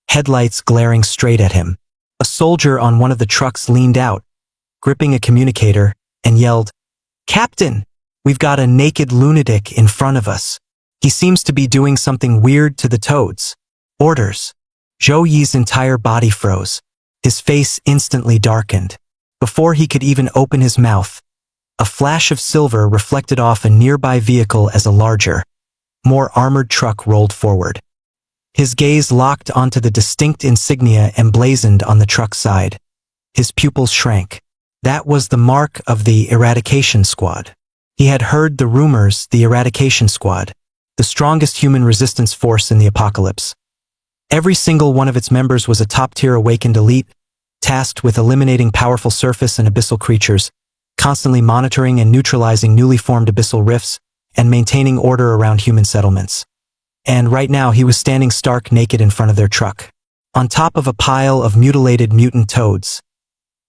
headlights glaring straight at him. A soldier on one of the trucks leaned out, gripping a communicator, and yelled, "Captain, we've got a naked lunatic in front of us. He seems to be doing something weird to the toads. Orders." Zhou Yi's entire body froze. His face instantly darkened. Before he could even open his mouth, a flash of silver reflected off a nearby vehicle as a larger, more armored truck rolled forward. His gaze locked onto the distinct insignia emblazoned on the truck's side. His pupils shrank. That was the mark of the Eradication Squad. He had heard the rumors. The Eradication Squad, the strongest human resistance force in the apocalypse. Every single one of its members was a top-tier awakened elite, tasked with eliminating powerful surface and abyssal creatures, constantly monitoring and neutralizing newly formed abyssal rifts, and maintaining order around human settlements. And right now he was standing stark naked in front of their truck, on top of a pile of mutilated mutant toads.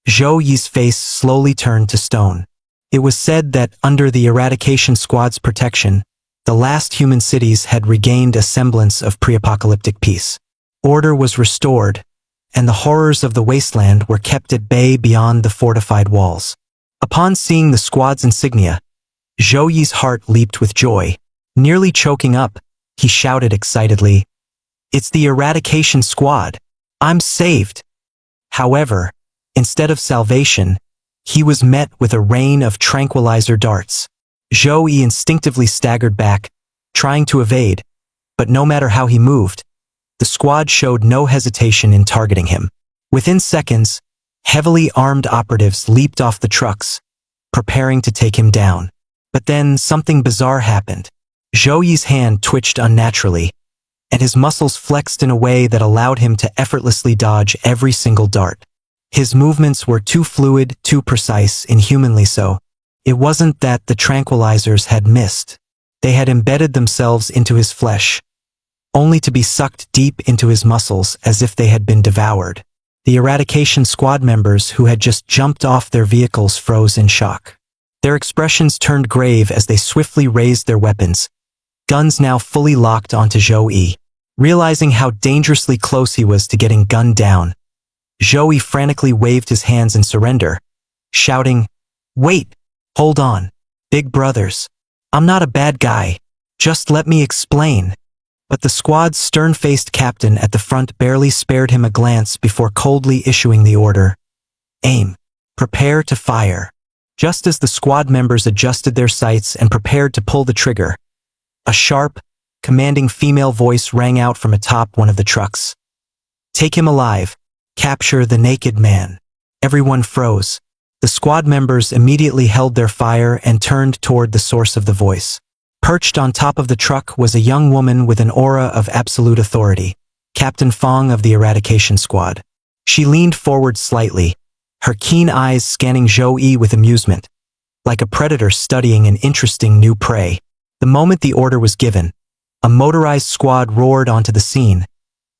Zhou Yi's face slowly turned to stone. It was said that under the Eradication Squad's protection, the last human cities had regained a semblance of pre-apocalyptic peace. Order was restored, and the horrors of the wasteland were kept at bay beyond the fortified walls. Upon seeing the squad's insignia, Zhou Yi's heart leaped with joy. Nearly choking up, he shouted excitedly, "It's the Eradication Squad! I'm saved!" However, instead of salvation, he was met with a rain of tranquilizer darts. Zhou Yi instinctively staggered back, trying to evade, but no matter how he moved, the squad showed no hesitation in targeting him. Within seconds, heavily armed operatives leaped off the trucks, preparing to take him down. But then something bizarre happened. Zhou Yi's hand twitched unnaturally, and his muscles flexed in a way that allowed him to effortlessly dodge every single dart. His movements were too fluid, too precise, inhumanly so. It wasn't that the tranquilizers had missed. They had embedded themselves into his flesh, only to be sucked deep into his muscles as if they had been devoured. The eradication squad members who had just jumped off their vehicles froze in shock. Their expressions turned grave as they swiftly raised their weapons, guns now fully locked onto Zhou Yi. Realizing how dangerously close he was to getting gunned down, Zhou Yi frantically waved his hands in surrender, shouting, "Wait! Hold on! Big brothers! I'm not a bad guy. Just let me explain." But the squad's stern-faced captain at the front barely spared him a glance before coldly issuing the order, "Aim. Prepare to fire." Just as the squad members adjusted their sights and prepared to pull the trigger, a sharp, commanding female voice rang out from atop one of the trucks. "Take him alive. Capture the naked man." Everyone froze. The squad members immediately held their fire and turned toward the source of the voice. Perched on top of the truck was a young woman with an aura of absolute authority, Captain Fong of the Eradication Squad. She leaned forward slightly, her keen eyes scanning Zhou Yi with amusement, like a predator studying an interesting new prey. The moment the order was given, a motorized squad roared onto the scene,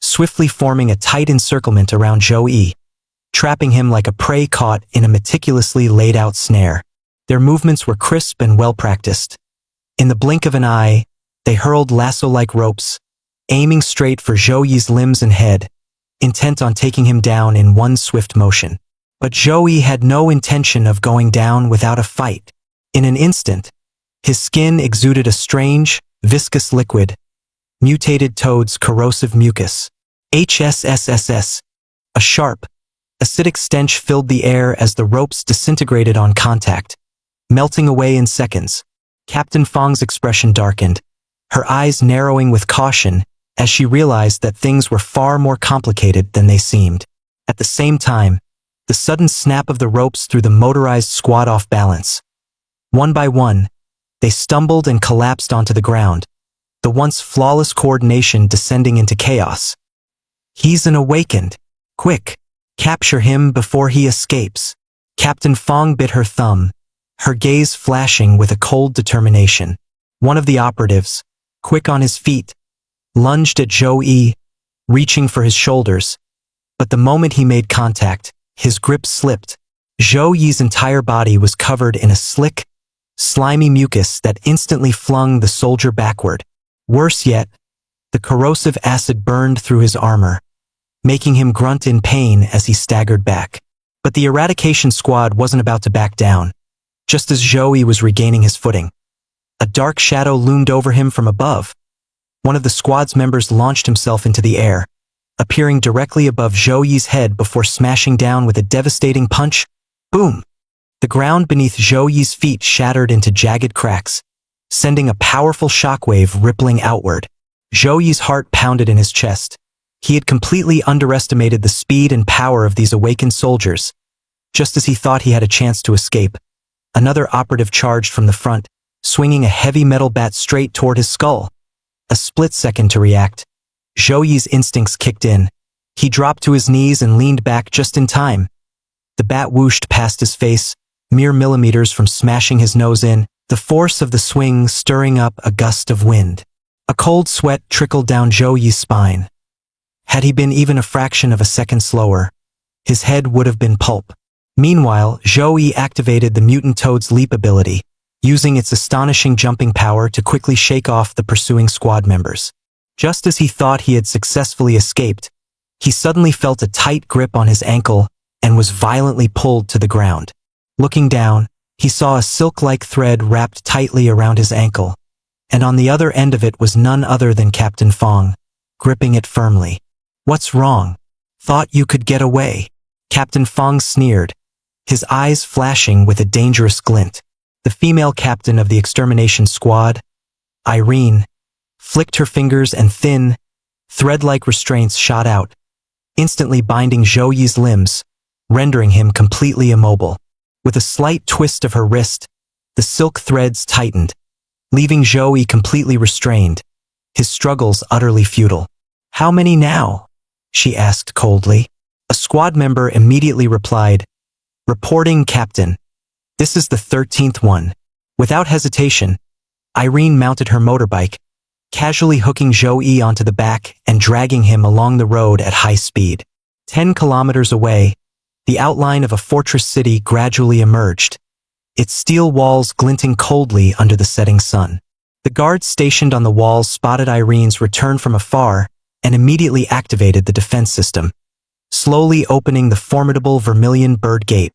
swiftly forming a tight encirclement around Zhou Yi, trapping him like a prey caught in a meticulously laid-out snare. Their movements were crisp and well-practiced. In the blink of an eye, they hurled lasso-like ropes, aiming straight for Zhou Yi's limbs and head, intent on taking him down in one swift motion. But Zhou Yi had no intention of going down without a fight. In an instant, his skin exuded a strange, viscous liquid, mutated toad's corrosive mucus. HSSSS. A sharp, acidic stench filled the air as the ropes disintegrated on contact, melting away in seconds. Captain Fong's expression darkened, her eyes narrowing with caution as she realized that things were far more complicated than they seemed. At the same time, the sudden snap of the ropes threw the motorized squad off balance. One by one, they stumbled and collapsed onto the ground, the once flawless coordination descending into chaos. "He's an awakened. Quick, capture him before he escapes." Captain Fong bit her thumb, her gaze flashing with a cold determination. One of the operatives, quick on his feet, lunged at Zhou Yi, reaching for his shoulders. But the moment he made contact, his grip slipped. Zhou Yi's entire body was covered in a slick, slimy mucus that instantly flung the soldier backward. Worse yet, the corrosive acid burned through his armor, making him grunt in pain as he staggered back. But the eradication squad wasn't about to back down. Just as Zhou Yi was regaining his footing, a dark shadow loomed over him from above. One of the squad's members launched himself into the air, appearing directly above Zhou Yi's head before smashing down with a devastating punch. Boom! The ground beneath Zhou Yi's feet shattered into jagged cracks, sending a powerful shockwave rippling outward. Zhou Yi's heart pounded in his chest. He had completely underestimated the speed and power of these awakened soldiers. Just as he thought he had a chance to escape, another operative charged from the front, swinging a heavy metal bat straight toward his skull. A split second to react, Zhou Yi's instincts kicked in. He dropped to his knees and leaned back just in time. The bat whooshed past his face, mere millimeters from smashing his nose in, the force of the swing stirring up a gust of wind. A cold sweat trickled down Zhou Yi's spine. Had he been even a fraction of a second slower, his head would have been pulp. Meanwhile, Zhou Yi activated the mutant toad's leap ability, using its astonishing jumping power to quickly shake off the pursuing squad members. Just as he thought he had successfully escaped, he suddenly felt a tight grip on his ankle and was violently pulled to the ground. Looking down, he saw a silk-like thread wrapped tightly around his ankle, and on the other end of it was none other than Captain Fong, gripping it firmly. "What's wrong? Thought you could get away." Captain Fong sneered, his eyes flashing with a dangerous glint. The female captain of the extermination squad, Irene, flicked her fingers and thin, Thread-like restraints shot out, instantly binding Zhou Yi's limbs, rendering him completely immobile. With a slight twist of her wrist, the silk threads tightened, leaving Zhou Yi completely restrained, his struggles utterly futile. "How many now?" she asked coldly. A squad member immediately replied, "Reporting, Captain. This is the 13th one." Without hesitation, Irene mounted her motorbike, casually hooking Zhou Yi onto the back and dragging him along the road at high speed. 10 kilometers away, the outline of a fortress city gradually emerged, its steel walls glinting coldly under the setting sun. The guards stationed on the walls spotted Irene's return from afar and immediately activated the defense system, slowly opening the formidable vermilion bird gate,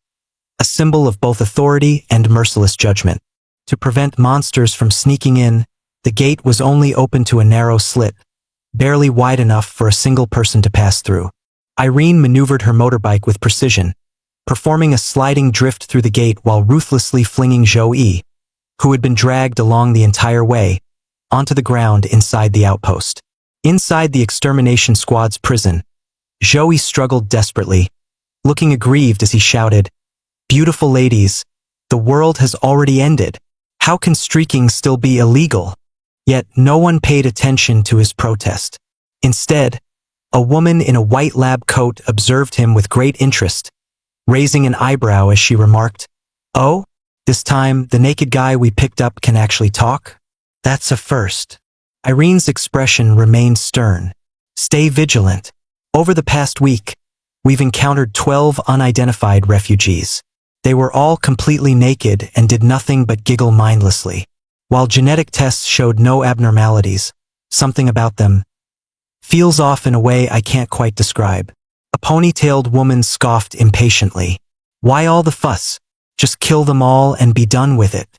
a symbol of both authority and merciless judgment. To prevent monsters from sneaking in, the gate was only open to a narrow slit, barely wide enough for a single person to pass through. Irene maneuvered her motorbike with precision, performing a sliding drift through the gate while ruthlessly flinging Zhou Yi, who had been dragged along the entire way, onto the ground inside the outpost. Inside the extermination squad's prison, Zhou Yi struggled desperately, looking aggrieved as he shouted, "Beautiful ladies, the world has already ended. How can streaking still be illegal?" Yet no one paid attention to his protest. Instead, a woman in a white lab coat observed him with great interest, raising an eyebrow as she remarked, "Oh, this time the naked guy we picked up can actually talk? That's a first." Irene's expression remained stern. "Stay vigilant. Over the past week, we've encountered 12 unidentified refugees. They were all completely naked and did nothing but giggle mindlessly. While genetic tests showed no abnormalities, something about them feels off in a way I can't quite describe." A ponytailed woman scoffed impatiently. "Why all the fuss? Just kill them all and be done with it.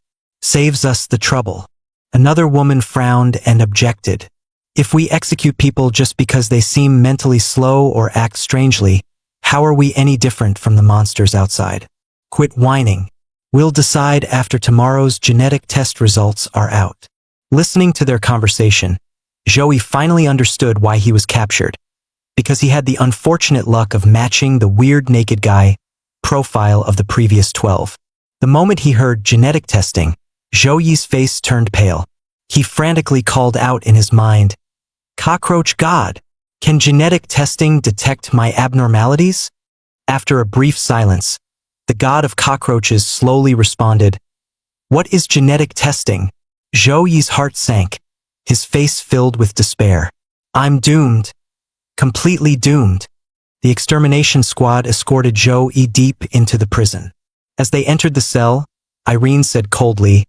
Saves us the trouble." Another woman frowned and objected. "If we execute people just because they seem mentally slow or act strangely, how are we any different from the monsters outside? Quit whining. We'll decide after tomorrow's genetic test results are out." Listening to their conversation, Zhou Yi finally understood why he was captured, because he had the unfortunate luck of matching the weird naked guy profile of the previous 12. The moment he heard genetic testing, Zhou Yi's face turned pale. He frantically called out in his mind, "Cockroach God, can genetic testing detect my abnormalities?" After a brief silence, the god of cockroaches slowly responded, "What is genetic testing?" Zhou Yi's heart sank, his face filled with despair. "I'm doomed. Completely doomed." The extermination squad escorted Zhou Yi deep into the prison. As they entered the cell, Irene said coldly,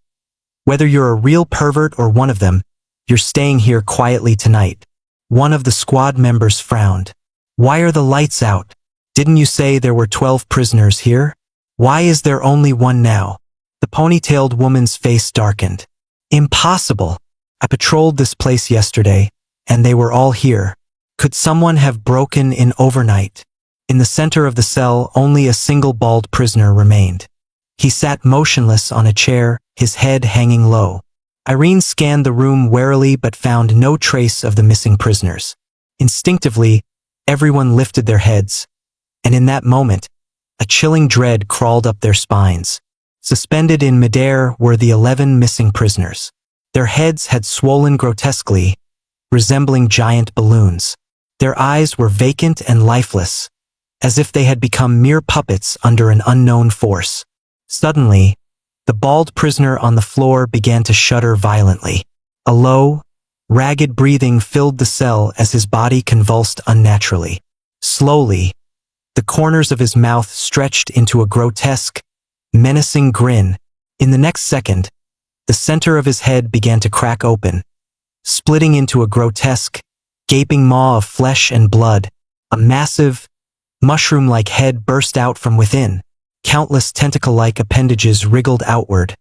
"Whether you're a real pervert or one of them, you're staying here quietly tonight." One of the squad members frowned. "Why are the lights out? Didn't you say there were 12 prisoners here? Why is there only one now?" The ponytailed woman's face darkened. "Impossible. I patrolled this place yesterday, and they were all here. Could someone have broken in overnight?" In the center of the cell, only a single bald prisoner remained. He sat motionless on a chair, his head hanging low. Irene scanned the room warily but found no trace of the missing prisoners. Instinctively, everyone lifted their heads, and in that moment, a chilling dread crawled up their spines. Suspended in midair were the 11 missing prisoners. Their heads had swollen grotesquely, resembling giant balloons. Their eyes were vacant and lifeless, as if they had become mere puppets under an unknown force. Suddenly, the bald prisoner on the floor began to shudder violently. A low, ragged breathing filled the cell as his body convulsed unnaturally. Slowly, the corners of his mouth stretched into a grotesque, menacing grin. In the next second, the center of his head began to crack open, splitting into a grotesque, gaping maw of flesh and blood. A massive, mushroom-like head burst out from within. Countless tentacle-like appendages wriggled outward,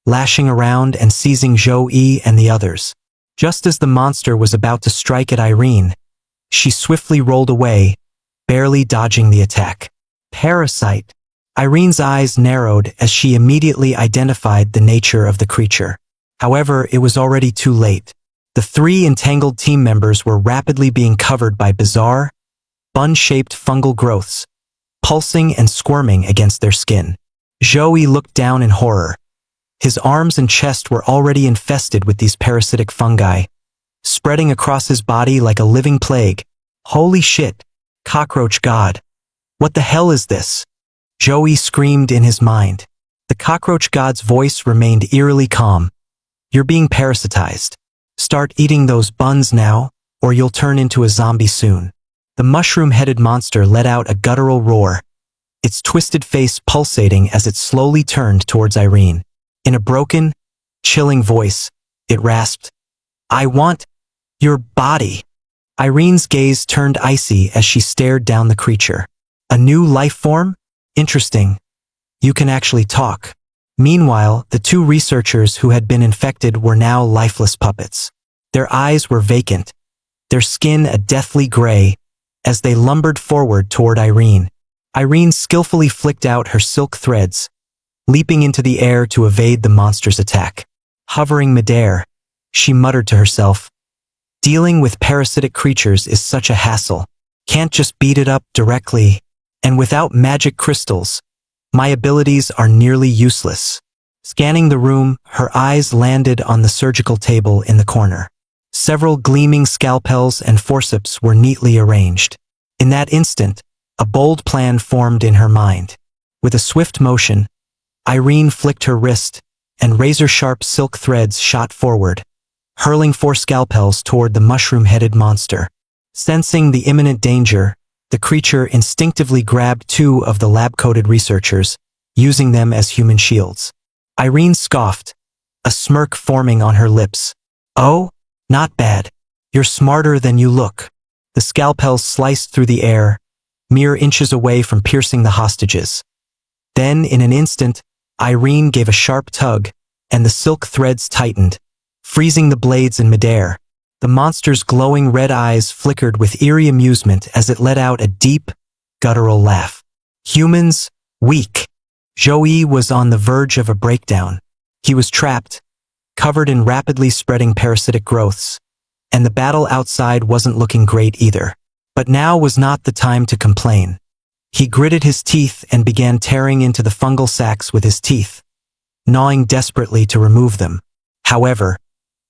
lashing around and seizing Zhou Yi and the others. Just as the monster was about to strike at Irene, she swiftly rolled away, barely dodging the attack. Parasite. Irene's eyes narrowed as she immediately identified the nature of the creature. However, it was already too late. The three entangled team members were rapidly being covered by bizarre, bun-shaped fungal growths, pulsing and squirming against their skin. Joey looked down in horror. His arms and chest were already infested with these parasitic fungi, spreading across his body like a living plague. Holy shit, cockroach god. What the hell is this? Joey screamed in his mind. The cockroach god's voice remained eerily calm. You're being parasitized. Start eating those buns now, or you'll turn into a zombie soon. The mushroom-headed monster let out a guttural roar, its twisted face pulsating as it slowly turned towards Irene. In a broken, chilling voice, it rasped, "I want your body." Irene's gaze turned icy as she stared down the creature. A new life form? Interesting. You can actually talk. Meanwhile, the two researchers who had been infected were now lifeless puppets. Their eyes were vacant, their skin a deathly gray, as they lumbered forward toward Irene. Irene skillfully flicked out her silk threads, leaping into the air to evade the monster's attack. Hovering midair, she muttered to herself, "Dealing with parasitic creatures is such a hassle. Can't just beat it up directly, and without magic crystals, my abilities are nearly useless." Scanning the room, her eyes landed on the surgical table in the corner. Several gleaming scalpels and forceps were neatly arranged. In that instant, a bold plan formed in her mind. With a swift motion, Irene flicked her wrist, and razor-sharp silk threads shot forward, hurling 4 scalpels toward the mushroom-headed monster. Sensing the imminent danger, the creature instinctively grabbed 2 of the lab-coated researchers, using them as human shields. Irene scoffed, a smirk forming on her lips. "Oh, not bad. You're smarter than you look." The scalpels sliced through the air, mere inches away from piercing the hostages. Then, in an instant, Irene gave a sharp tug, and the silk threads tightened, freezing the blades in midair. The monster's glowing red eyes flickered with eerie amusement as it let out a deep, guttural laugh. Humans, weak. Joey was on the verge of a breakdown. He was trapped, covered in rapidly spreading parasitic growths, and the battle outside wasn't looking great either. But now was not the time to complain. He gritted his teeth and began tearing into the fungal sacs with his teeth, gnawing desperately to remove them. However,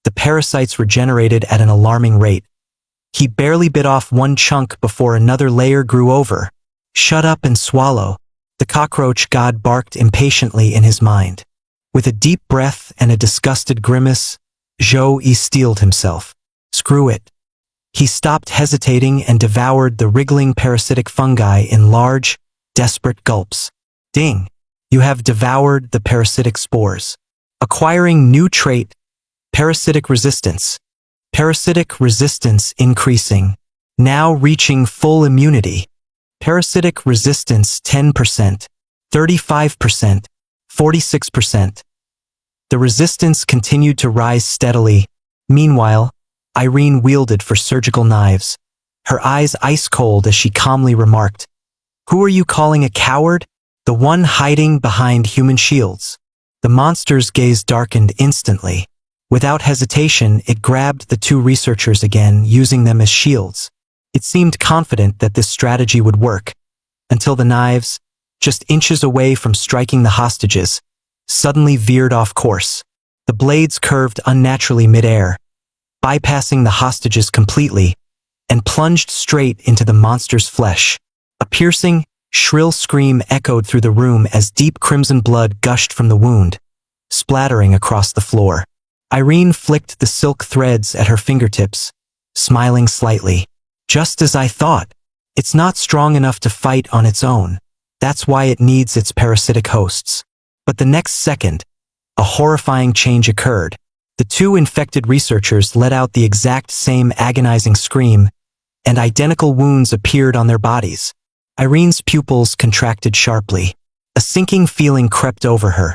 the parasites regenerated at an alarming rate. He barely bit off one chunk before another layer grew over. "Shut up and swallow," the cockroach god barked impatiently in his mind. With a deep breath and a disgusted grimace, Joey steeled himself. Screw it. He stopped hesitating and devoured the wriggling parasitic fungi in large, desperate gulps. Ding! You have devoured the parasitic spores. Acquiring new trait, parasitic resistance. Parasitic resistance increasing. Now reaching full immunity. Parasitic resistance 10%, 35%, 46%. The resistance continued to rise steadily. Meanwhile, Irene wielded for surgical knives, her eyes ice-cold as she calmly remarked, "Who are you calling a coward? The one hiding behind human shields." The monster's gaze darkened instantly. Without hesitation, it grabbed the 2 researchers again, using them as shields. It seemed confident that this strategy would work, until the knives, just inches away from striking the hostages, suddenly veered off course. The blades curved unnaturally midair, bypassing the hostages completely, and plunged straight into the monster's flesh. A piercing, shrill scream echoed through the room as deep crimson blood gushed from the wound, splattering across the floor. Irene flicked the silk threads at her fingertips, smiling slightly. "Just as I thought. It's not strong enough to fight on its own. That's why it needs its parasitic hosts." But the next second, a horrifying change occurred. The 2 infected researchers let out the exact same agonizing scream, and identical wounds appeared on their bodies. Irene's pupils contracted sharply. A sinking feeling crept over her.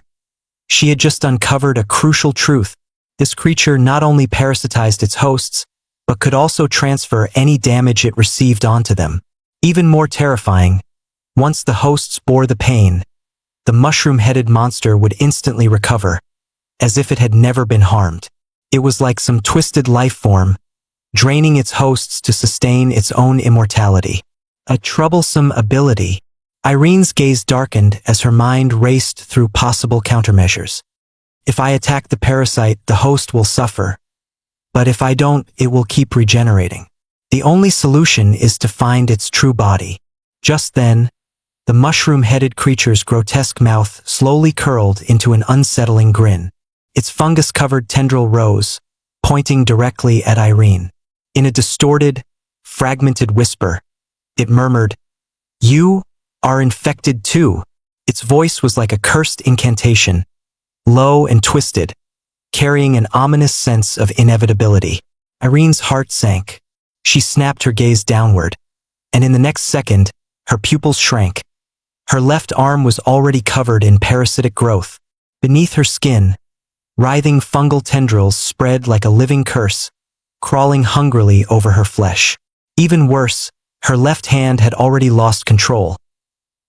She had just uncovered a crucial truth. This creature not only parasitized its hosts, but could also transfer any damage it received onto them. Even more terrifying, once the hosts bore the pain, the mushroom-headed monster would instantly recover, as if it had never been harmed. It was like some twisted life form, draining its hosts to sustain its own immortality. A troublesome ability. Irene's gaze darkened as her mind raced through possible countermeasures. If I attack the parasite, the host will suffer. But if I don't, it will keep regenerating. The only solution is to find its true body. Just then, the mushroom-headed creature's grotesque mouth slowly curled into an unsettling grin. Its fungus-covered tendril rose, pointing directly at Irene. In a distorted, fragmented whisper, it murmured, "You are infected too." Its voice was like a cursed incantation, low and twisted, carrying an ominous sense of inevitability. Irene's heart sank. She snapped her gaze downward, and in the next second, her pupils shrank. Her left arm was already covered in parasitic growth. Beneath her skin, writhing fungal tendrils spread like a living curse, crawling hungrily over her flesh. Even worse, her left hand had already lost control.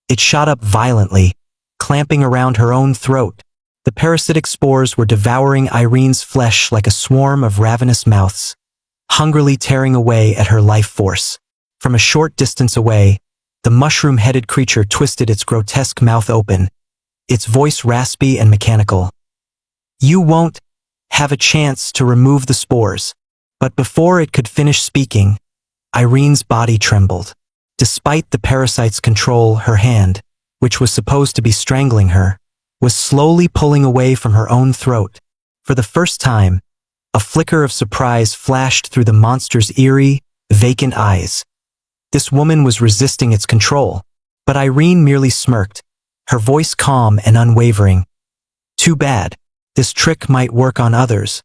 It shot up violently, clamping around her own throat. The parasitic spores were devouring Irene's flesh like a swarm of ravenous mouths, hungrily tearing away at her life force. From a short distance away, the mushroom-headed creature twisted its grotesque mouth open, its voice raspy and mechanical. "You won't have a chance to remove the spores." But before it could finish speaking, Irene's body trembled. Despite the parasite's control, her hand, which was supposed to be strangling her, was slowly pulling away from her own throat. For the first time, a flicker of surprise flashed through the monster's eerie, vacant eyes. This woman was resisting its control, but Irene merely smirked, her voice calm and unwavering. "Too bad. This trick might work on others,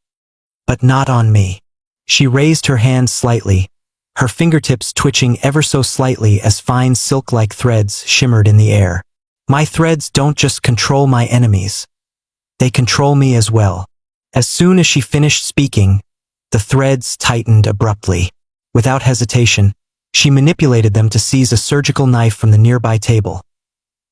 but not on me." She raised her hand slightly, her fingertips twitching ever so slightly as fine silk-like threads shimmered in the air. "My threads don't just control my enemies. They control me as well." As soon as she finished speaking, the threads tightened abruptly. Without hesitation, she manipulated them to seize a surgical knife from the nearby table.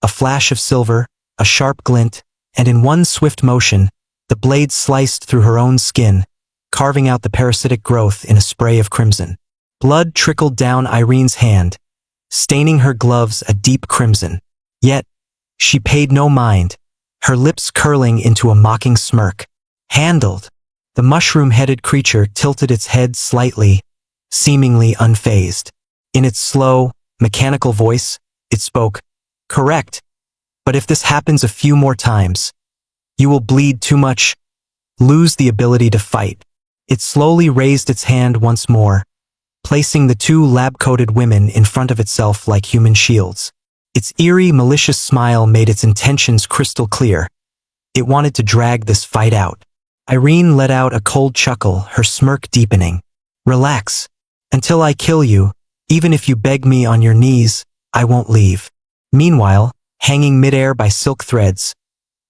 A flash of silver, a sharp glint, and in one swift motion, the blade sliced through her own skin, carving out the parasitic growth in a spray of crimson. Blood trickled down Irene's hand, staining her gloves a deep crimson. Yet, she paid no mind, her lips curling into a mocking smirk. "Handled." The mushroom-headed creature tilted its head slightly, seemingly unfazed. In its slow, mechanical voice, it spoke, "Correct. But if this happens a few more times, you will bleed too much, lose the ability to fight." It slowly raised its hand once more, placing the two lab-coated women in front of itself like human shields. Its eerie, malicious smile made its intentions crystal clear. It wanted to drag this fight out. Irene let out a cold chuckle, her smirk deepening. "Relax. Until I kill you, even if you beg me on your knees, I won't leave." Meanwhile, hanging midair by silk threads,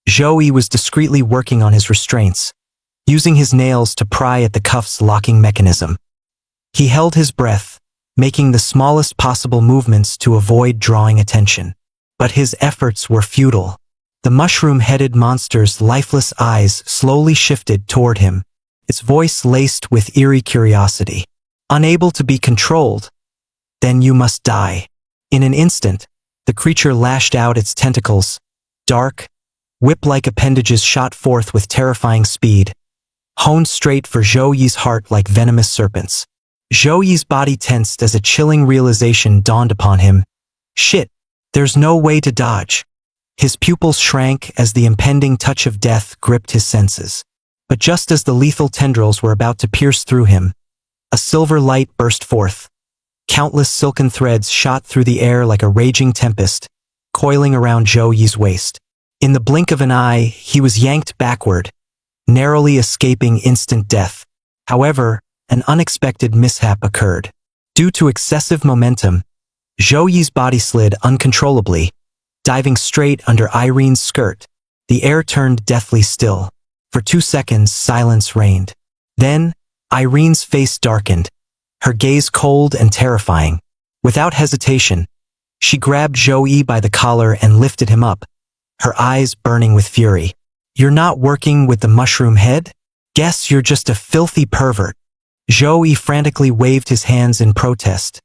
Joey was discreetly working on his restraints, using his nails to pry at the cuff's locking mechanism. He held his breath, making the smallest possible movements to avoid drawing attention. But his efforts were futile. The mushroom-headed monster's lifeless eyes slowly shifted toward him, its voice laced with eerie curiosity. "Unable to be controlled? Then you must die." In an instant, the creature lashed out its tentacles. Dark, whip-like appendages shot forth with terrifying speed, honed straight for Zhou Yi's heart like venomous serpents. Zhou Yi's body tensed as a chilling realization dawned upon him. Shit, there's no way to dodge. His pupils shrank as the impending touch of death gripped his senses. But just as the lethal tendrils were about to pierce through him, a silver light burst forth. Countless silken threads shot through the air like a raging tempest, coiling around Zhou Yi's waist. In the blink of an eye, he was yanked backward, narrowly escaping instant death. However, an unexpected mishap occurred. Due to excessive momentum, Zhou Yi's body slid uncontrollably, diving straight under Irene's skirt. The air turned deathly still. For 2 seconds, silence reigned. Then, Irene's face darkened, her gaze cold and terrifying. Without hesitation, she grabbed Zhou Yi by the collar and lifted him up, her eyes burning with fury. "You're not working with the mushroom head?" Guess you're just a filthy pervert. Zhou frantically waved his hands in protest,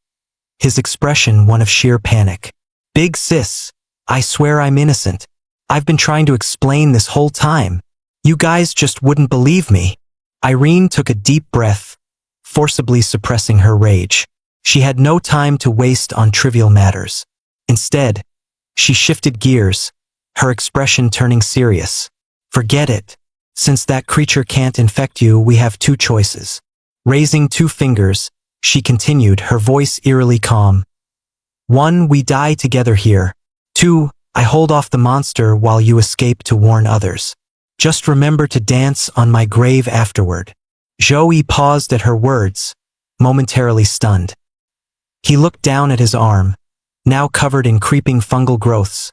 his expression one of sheer panic. Big sis, I swear I'm innocent. I've been trying to explain this whole time. You guys just wouldn't believe me. Irene took a deep breath, forcibly suppressing her rage. She had no time to waste on trivial matters. Instead, she shifted gears, her expression turning serious. Forget it. Since that creature can't infect you, we have two choices. Raising two fingers, she continued, her voice eerily calm. 1, we die together here. 2, I hold off the monster while you escape to warn others. Just remember to dance on my grave afterward. Zhou paused at her words, momentarily stunned. He looked down at his arm, now covered in creeping fungal growths,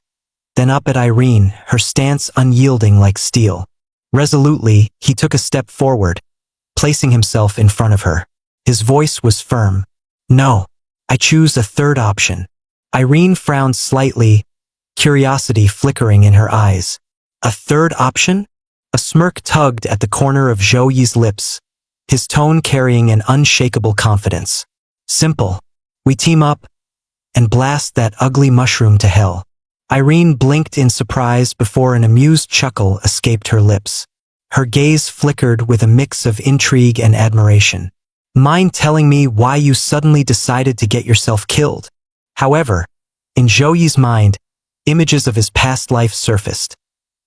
then up at Irene, her stance unyielding like steel. Resolutely, he took a step forward, placing himself in front of her. His voice was firm. No, I choose a third option. Irene frowned slightly, curiosity flickering in her eyes. A third option? A smirk tugged at the corner of Zhou's lips, his tone carrying an unshakable confidence. Simple. We team up and blast that ugly mushroom to hell. Irene blinked in surprise before an amused chuckle escaped her lips. Her gaze flickered with a mix of intrigue and admiration. Mind telling me why you suddenly decided to get yourself killed? However, in Zhou's mind, images of his past life surfaced.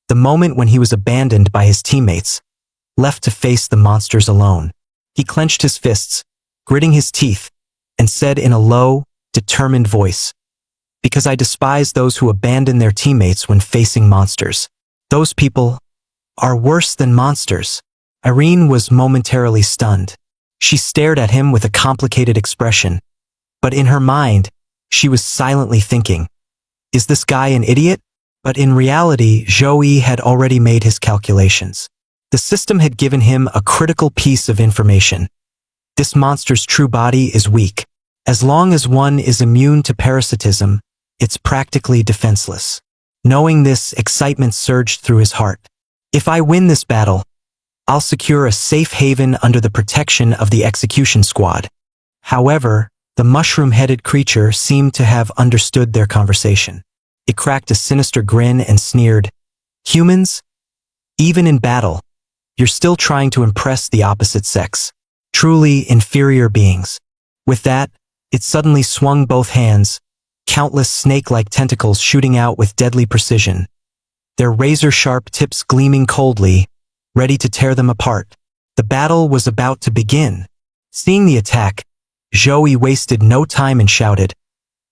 The moment when he was abandoned by his teammates, left to face the monsters alone. He clenched his fists, gritting his teeth, and said in a low, determined voice, because I despise those who abandon their teammates when facing monsters. Those people are worse than monsters. Irene was momentarily stunned. She stared at him with a complicated expression, but in her mind, she was silently thinking, is this guy an idiot? But in reality, Zhou had already made his calculations. The system had given him a critical piece of information. This monster's true body is weak. As long as one is immune to parasitism, it's practically defenseless. Knowing this, excitement surged through his heart. If I win this battle, I'll secure a safe haven under the protection of the execution squad. However, the mushroom-headed creature seemed to have understood their conversation. It cracked a sinister grin and sneered, humans? Even in battle, you're still trying to impress the opposite sex. Truly inferior beings. With that, it suddenly swung both hands, countless snake-like tentacles shooting out with deadly precision, their razor-sharp tips gleaming coldly, ready to tear them apart. The battle was about to begin. Seeing the attack, Zhou wasted no time and shouted,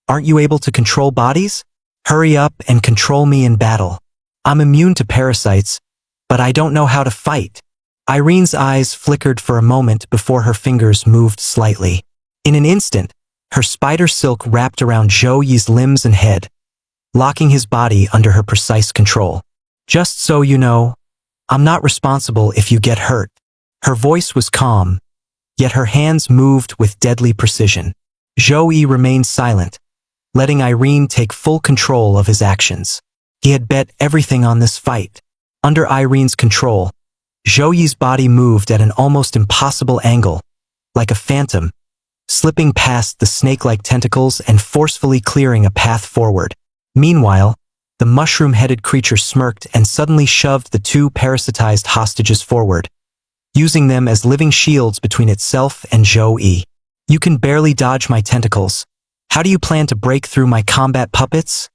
aren't you able to control bodies? Hurry up and control me in battle. I'm immune to parasites, but I don't know how to fight. Irene's eyes flickered for a moment before her fingers moved slightly. In an instant, her spider silk wrapped around Zhou's limbs and head, locking his body under her precise control. Just so you know, I'm not responsible if you get hurt. Her voice was calm, yet her hands moved with deadly precision. Zhou remained silent, letting Irene take full control of his actions. He had bet everything on this fight. Under Irene's control, Zhou's body moved at an almost impossible angle, like a phantom, slipping past the snake-like tentacles and forcefully clearing a path forward. Meanwhile, the mushroom-headed creature smirked and suddenly shoved the two parasitized hostages forward, using them as living shields between itself and Zhou. You can barely dodge my tentacles. How do you plan to break through my combat puppets?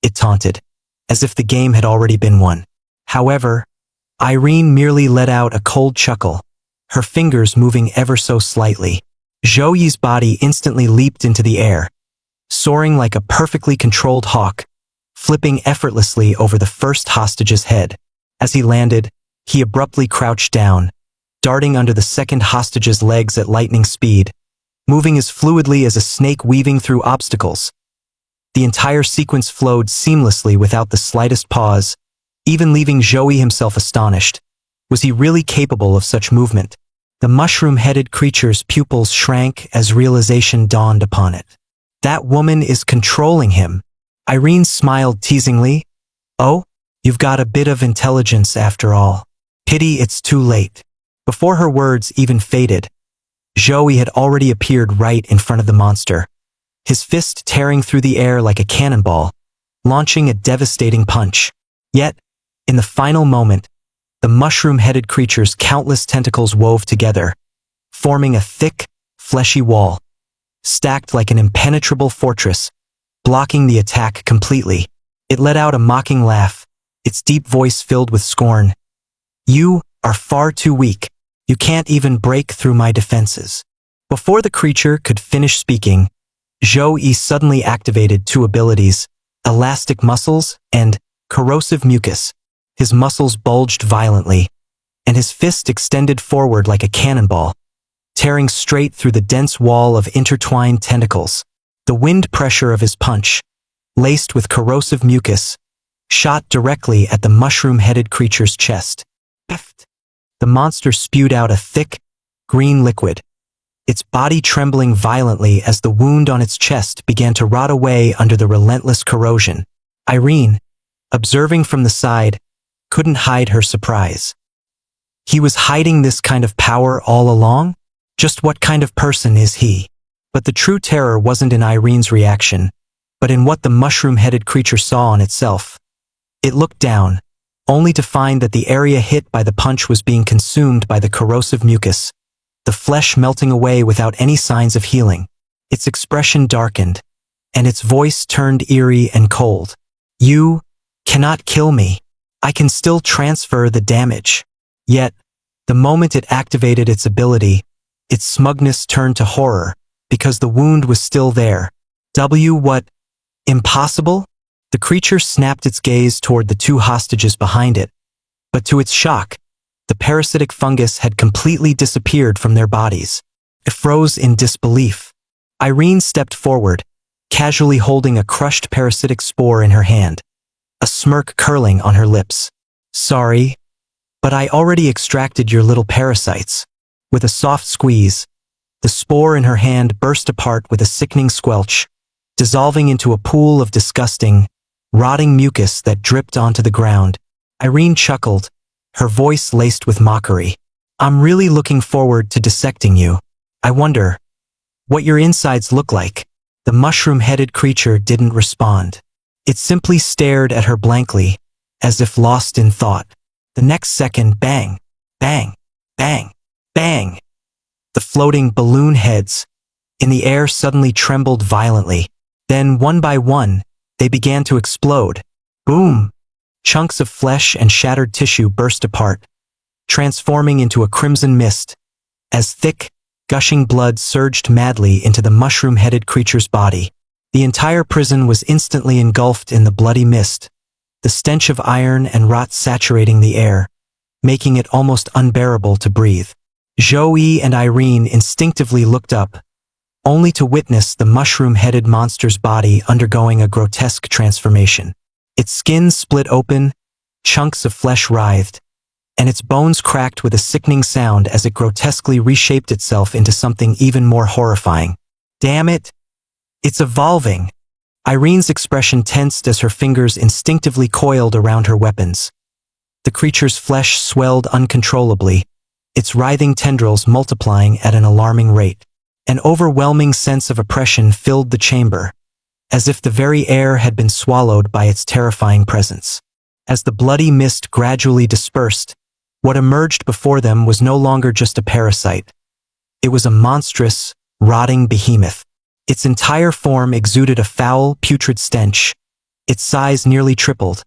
It taunted, as if the game had already been won. However, Irene merely let out a cold chuckle, her fingers moving ever so slightly. Zhou's body instantly leaped into the air, soaring like a perfectly controlled hawk, flipping effortlessly over the first hostage's head. As he landed, he abruptly crouched down, darting under the second hostage's legs at lightning speed, moving as fluidly as a snake weaving through obstacles. The entire sequence flowed seamlessly without the slightest pause, even leaving Zhou himself astonished. Was he really capable of such movement? The mushroom-headed creature's pupils shrank as realization dawned upon it. That woman is controlling him. Irene smiled teasingly. Oh, you've got a bit of intelligence after all. Pity it's too late. Before her words even faded, Joey had already appeared right in front of the monster, his fist tearing through the air like a cannonball, launching a devastating punch. Yet, in the final moment, the mushroom-headed creature's countless tentacles wove together, forming a thick, fleshy wall, stacked like an impenetrable fortress, blocking the attack completely. It let out a mocking laugh, its deep voice filled with scorn. "You are far too weak. You can't even break through my defenses." Before the creature could finish speaking, Zhou-Yi suddenly activated two abilities, elastic muscles and corrosive mucus. His muscles bulged violently, and his fist extended forward like a cannonball, tearing straight through the dense wall of intertwined tentacles. The wind pressure of his punch, laced with corrosive mucus, shot directly at the mushroom-headed creature's chest. The monster spewed out a thick, green liquid, its body trembling violently as the wound on its chest began to rot away under the relentless corrosion. Irene, observing from the side, couldn't hide her surprise. He was hiding this kind of power all along? Just what kind of person is he? But the true terror wasn't in Irene's reaction, but in what the mushroom-headed creature saw on itself. It looked down, only to find that the area hit by the punch was being consumed by the corrosive mucus, the flesh melting away without any signs of healing. Its expression darkened, and its voice turned eerie and cold. "You cannot kill me. I can still transfer the damage." Yet, the moment it activated its ability, its smugness turned to horror, because the wound was still there. What? Impossible? The creature snapped its gaze toward the two hostages behind it, but to its shock, the parasitic fungus had completely disappeared from their bodies. It froze in disbelief. Irene stepped forward, casually holding a crushed parasitic spore in her hand, a smirk curling on her lips. "Sorry, but I already extracted your little parasites." With a soft squeeze, the spore in her hand burst apart with a sickening squelch, dissolving into a pool of disgusting, rotting mucus that dripped onto the ground. Irene chuckled, her voice laced with mockery. "I'm really looking forward to dissecting you. I wonder what your insides look like." The mushroom-headed creature didn't respond. It simply stared at her blankly, as if lost in thought. The next second, bang, bang, bang, bang. The floating balloon heads in the air suddenly trembled violently. Then, one by one, they began to explode. Boom! Chunks of flesh and shattered tissue burst apart, transforming into a crimson mist, as thick, gushing blood surged madly into the mushroom-headed creature's body. The entire prison was instantly engulfed in the bloody mist, the stench of iron and rot saturating the air, making it almost unbearable to breathe. Zhou-Yi and Irene instinctively looked up, only to witness the mushroom-headed monster's body undergoing a grotesque transformation. Its skin split open, chunks of flesh writhed, and its bones cracked with a sickening sound as it grotesquely reshaped itself into something even more horrifying. "Damn it! It's evolving!" Irene's expression tensed as her fingers instinctively coiled around her weapons. The creature's flesh swelled uncontrollably, its writhing tendrils multiplying at an alarming rate. An overwhelming sense of oppression filled the chamber, as if the very air had been swallowed by its terrifying presence. As the bloody mist gradually dispersed, what emerged before them was no longer just a parasite. It was a monstrous, rotting behemoth. Its entire form exuded a foul, putrid stench. Its size nearly tripled,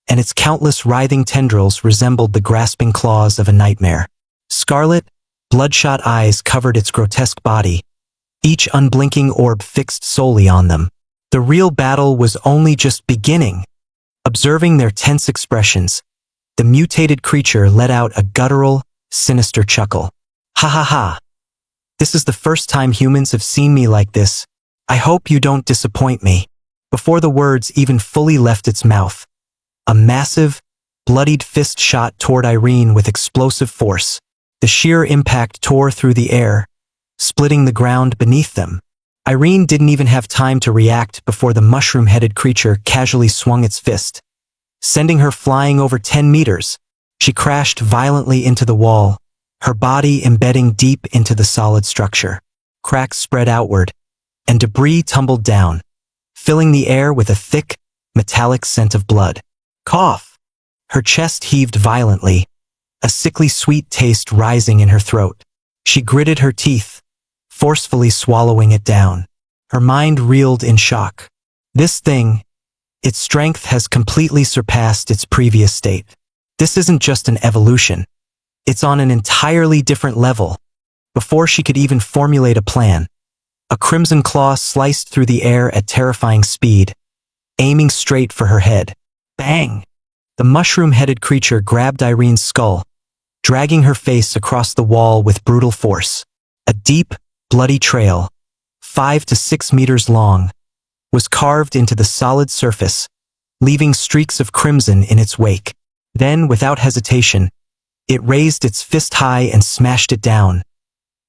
and its countless writhing tendrils resembled the grasping claws of a nightmare. Scarlet, bloodshot eyes covered its grotesque body, each unblinking orb fixed solely on them. The real battle was only just beginning. Observing their tense expressions, the mutated creature let out a guttural, sinister chuckle. "Ha ha ha! This is the first time humans have seen me like this. I hope you don't disappoint me." Before the words even fully left its mouth, a massive, bloodied fist shot toward Irene with explosive force. The sheer impact tore through the air, splitting the ground beneath them. Irene didn't even have time to react before the mushroom-headed creature casually swung its fist, sending her flying over 10 meters. She crashed violently into the wall, her body embedding deep into the solid structure. Cracks spread outward, and debris tumbled down, filling the air with a thick, metallic scent of blood. Cough! Her chest heaved violently, a sickly sweet taste rising in her throat. She gritted her teeth, forcefully swallowing it down. Her mind reeled in shock. This thing, its strength has completely surpassed its previous state. This isn't just an evolution. It's on an entirely different level. Before she could even formulate a plan, a crimson claw sliced through the air at terrifying speed, aiming straight for her head. Bang! The mushroom-headed creature grabbed Irene's skull, dragging her face across the wall with brutal force. A deep, bloody trail, 5 to 6 meters long, was carved into the solid surface, leaving streaks of crimson in its wake. Then, without hesitation, it raised its fist high and smashed it down,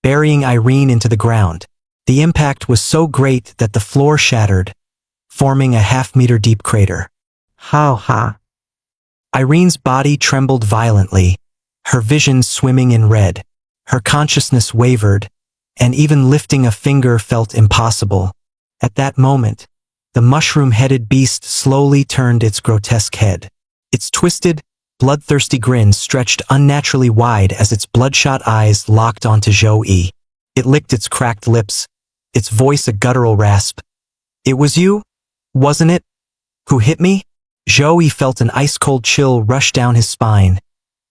burying Irene into the ground. The impact was so great that the floor shattered, forming a half-meter deep crater. Ha ha! Irene's body trembled violently, her vision swimming in red. Her consciousness wavered, and even lifting a finger felt impossible. At that moment, the mushroom-headed beast slowly turned its grotesque head. Its twisted, bloodthirsty grin stretched unnaturally wide as its bloodshot eyes locked onto Zhou-Yi. It licked its cracked lips, its voice a guttural rasp. "It was you, wasn't it, who hit me?" Zhou-Yi felt an ice-cold chill rush down his spine,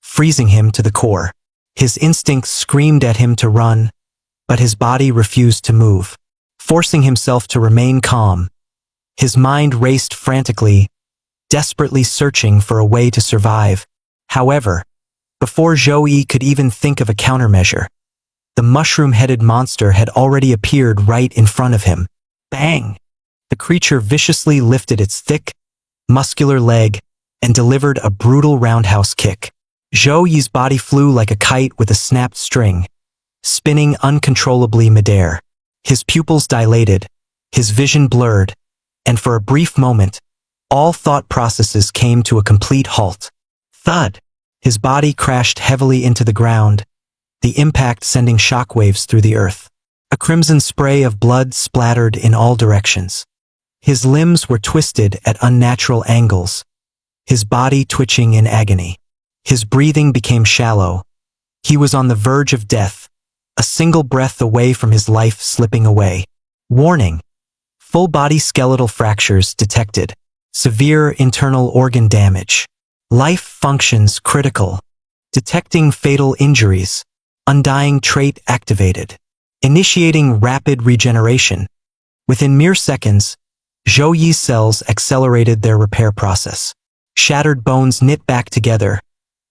freezing him to the core. His instincts screamed at him to run, but his body refused to move. Forcing himself to remain calm, his mind raced frantically, desperately searching for a way to survive. However, before Zhou-Yi could even think of a countermeasure, the mushroom-headed monster had already appeared right in front of him. Bang! The creature viciously lifted its thick, muscular leg and delivered a brutal roundhouse kick. Zhou-Yi's body flew like a kite with a snapped string, spinning uncontrollably midair. His pupils dilated, his vision blurred, and for a brief moment, all thought processes came to a complete halt. Thud! His body crashed heavily into the ground, the impact sending shockwaves through the earth. A crimson spray of blood splattered in all directions. His limbs were twisted at unnatural angles, his body twitching in agony. His breathing became shallow. He was on the verge of death, a single breath away from his life slipping away. Warning: full-body skeletal fractures detected. Severe internal organ damage. Life functions critical. Detecting fatal injuries. Undying trait activated. Initiating rapid regeneration. Within mere seconds, Zhou-Yi's cells accelerated their repair process. Shattered bones knit back together,